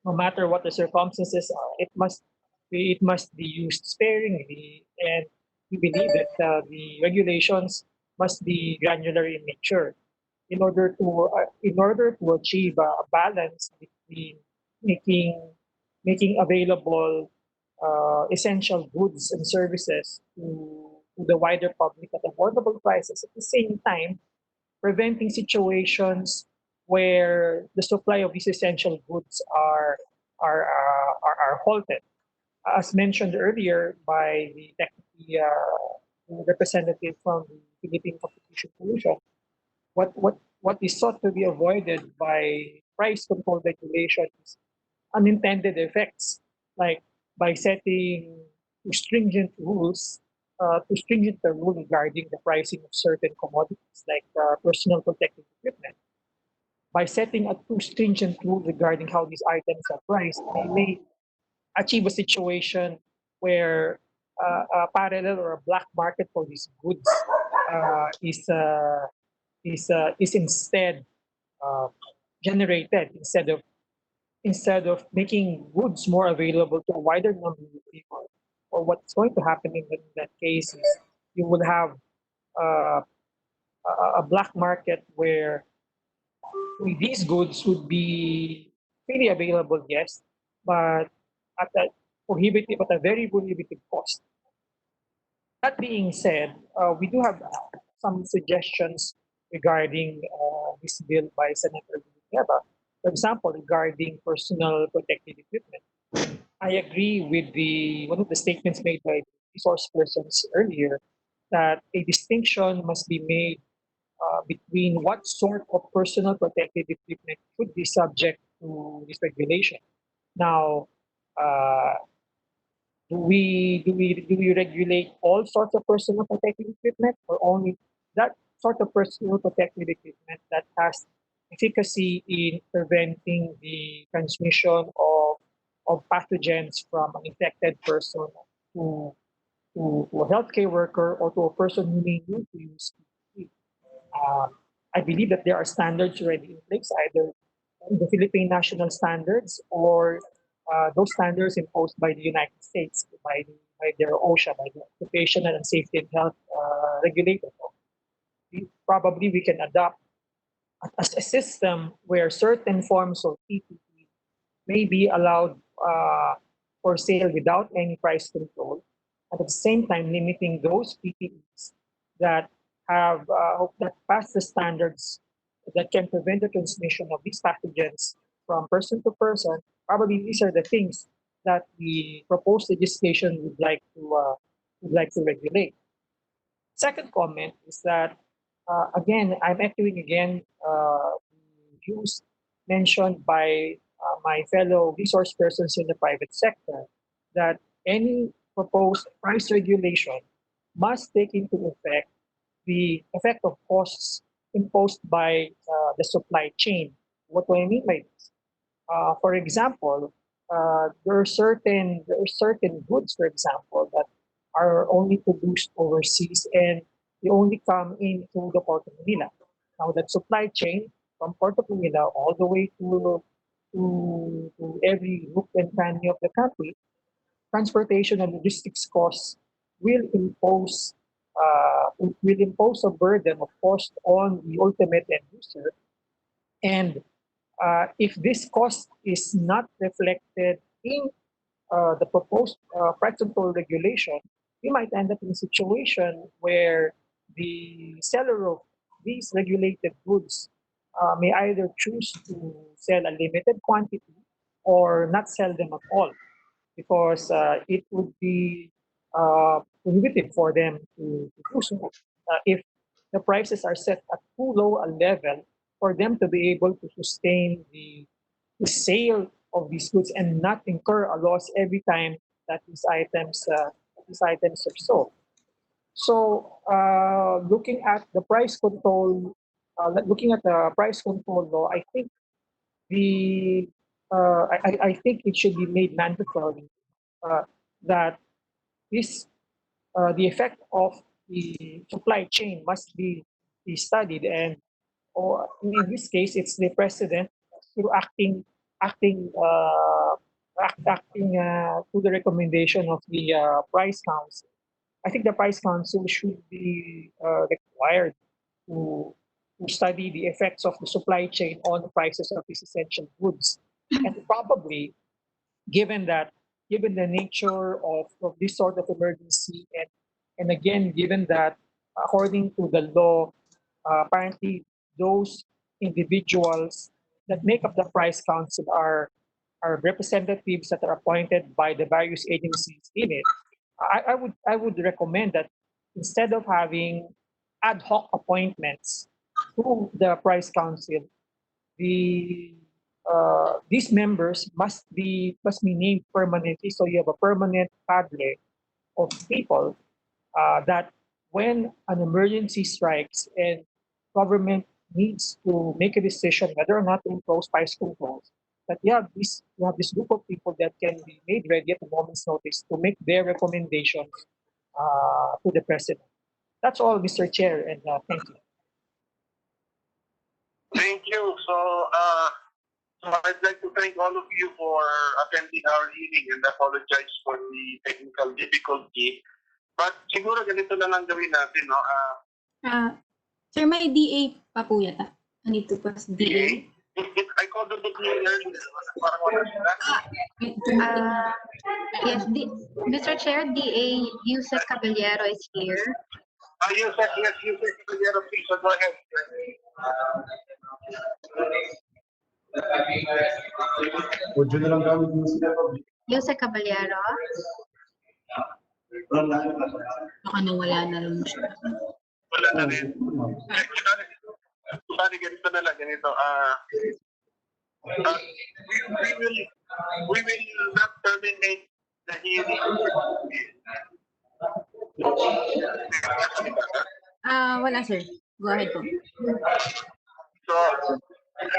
no matter what the circumstances are, it must be used sparingly, and we believe that the regulations must be granular in nature in order to achieve a balance between making available essential goods and services to the wider public at affordable prices, at the same time preventing situations where the supply of these essential goods are halted. As mentioned earlier by the deputy representative from the Philippine Competition Commission, what is sought to be avoided by price control regulation is unintended effects, like by setting too stringent rules, the rule regarding the pricing of certain commodities like personal protective equipment. By setting a too stringent rule regarding how these items are priced, they may achieve a situation where a parallel or a black market for these goods is instead generated instead of making goods more available to a wider number of people. Or what's going to happen in that case is you will have a black market where these goods would be freely available, yes, but at a very prohibitive cost. That being said, we do have some suggestions regarding this bill by Senator Villanueva. For example, regarding personal protective equipment. I agree with one of the statements made by resource persons earlier that a distinction must be made between what sort of personal protective equipment should be subject to this regulation. Now, do we regulate all sorts of personal protective equipment, or only that sort of personal protective equipment that has efficacy in preventing the transmission of pathogens from an infected person to a healthcare worker or to a person who may need to use PPE? I believe that there are standards already in place, either the Philippine national standards or those standards imposed by the United States, by their OSHA, by the Occupational and Safety and Health Regulator. Probably we can adopt a system where certain forms of PPE may be allowed for sale without any price control, and at the same time limiting those PPEs that that pass the standards that can prevent the transmission of these pathogens from person to person. Probably these are the things that the proposed legislation would like to regulate. Second comment is that again, I'm echoing again the views mentioned by my fellow resource persons in the private sector that any proposed price regulation must take into effect the effect of costs imposed by the supply chain. What do I mean by this? For example, there are certain goods, for example, that are only produced overseas and they only come into the Port of Manila. Now that supply chain from Port of Manila all the way to every nook and cranny of the country, transportation and logistics costs will impose a burden, of course, on the ultimate end user. And if this cost is not reflected in the proposed price control regulation, we might end up in a situation where the seller of these regulated goods may either choose to sell a limited quantity or not sell them at all because it would be prohibitive for them to do so if the prices are set at too low a level for them to be able to sustain the sale of these goods and not incur a loss every time that these items are sold. So looking at the price control law, I think the I think it should be made mandatory uh, that this the effect of the supply chain must be studied, and or in this case it's the president through acting to the recommendation of the price council. I think the price council should be required to study the effects of the supply chain on the prices of these essential goods, and probably given that given the nature of this sort of emergency, and again given that according to the law, apparently those individuals that make up the price council are representatives that are appointed by the various agencies in it. I would recommend that instead of having ad hoc appointments to the price council, these members must be named permanently. So you have a permanent cadre of people that when an emergency strikes and government needs to make a decision whether or not to impose price controls, that you have this group of people that can be made ready at a moment's notice to make their recommendations to the president. That's all, Mr. Chair, and thank you. Thank you. So I'd like to thank all of you for attending our hearing and apologize for the technical difficulty. But siguro ganito na lang gawin natin, no? Sir, may DA pa po yata. I need to pass DA. I called the DA earlier. Parang wala sila. Yes, Mr. Chair, DA Yusek Caballero is here. Yes, Caballero, please, so go ahead. Yusek Caballero. Baka nawala na rin siya. Wala na rin. Sorry, ganito na lang, ganito. We will not terminate the hearing. Wala sir. Go ahead po. So,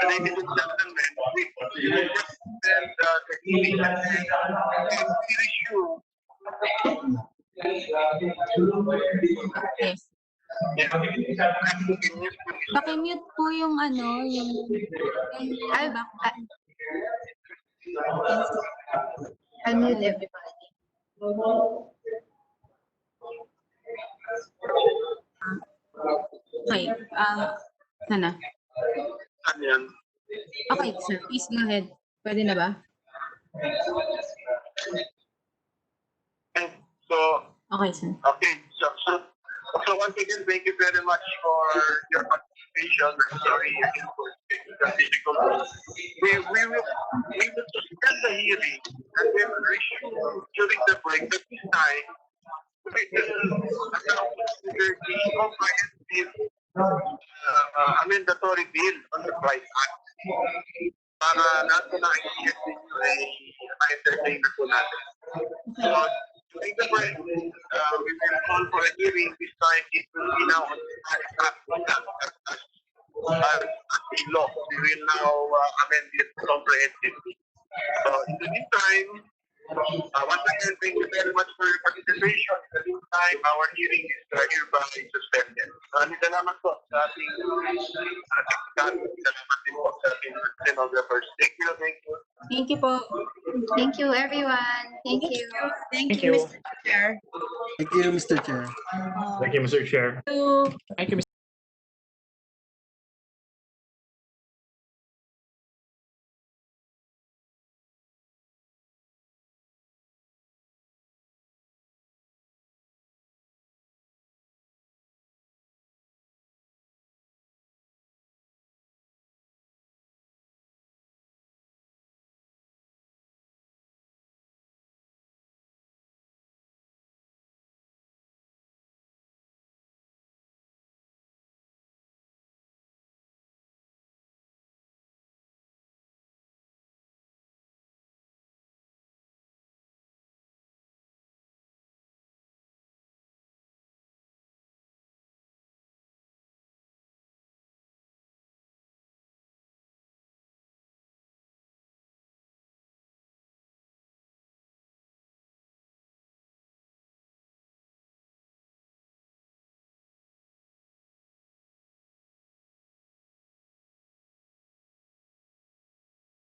ladies and gentlemen, we will just end the hearing and we resume. Yes. Paki-mute po yung I'll mute everybody. Okay. Sana. Ayan. Okay, sir. Please go ahead. Pwede na ba? So, okay, sir. Okay, so once again, thank you very much for your participation. I'm sorry again for technical difficulties. We will suspend the hearing and then resume during the break. At this time, we will consider the comprehensive amendatory bill on the Price Act. Para lahat po na ideas ninyo ay ma-entertain na po natin. So, during the break, we will call for a hearing. This time, it will be now on the Price Act as a law. We will now amend it comprehensively. So in the meantime, once again, thank you very much for your participation. In the meantime, our hearing is hereby suspended. Maraming salamat po sa ating technical. Salamat din po sa ating stenographers. Thank you, thank you. Thank you po. Thank you, everyone. Thank you. Thank Thank you, you. Mr. Chair. Thank you, Mr. Chair. Thank you, Mr. Chair. So, Thank you,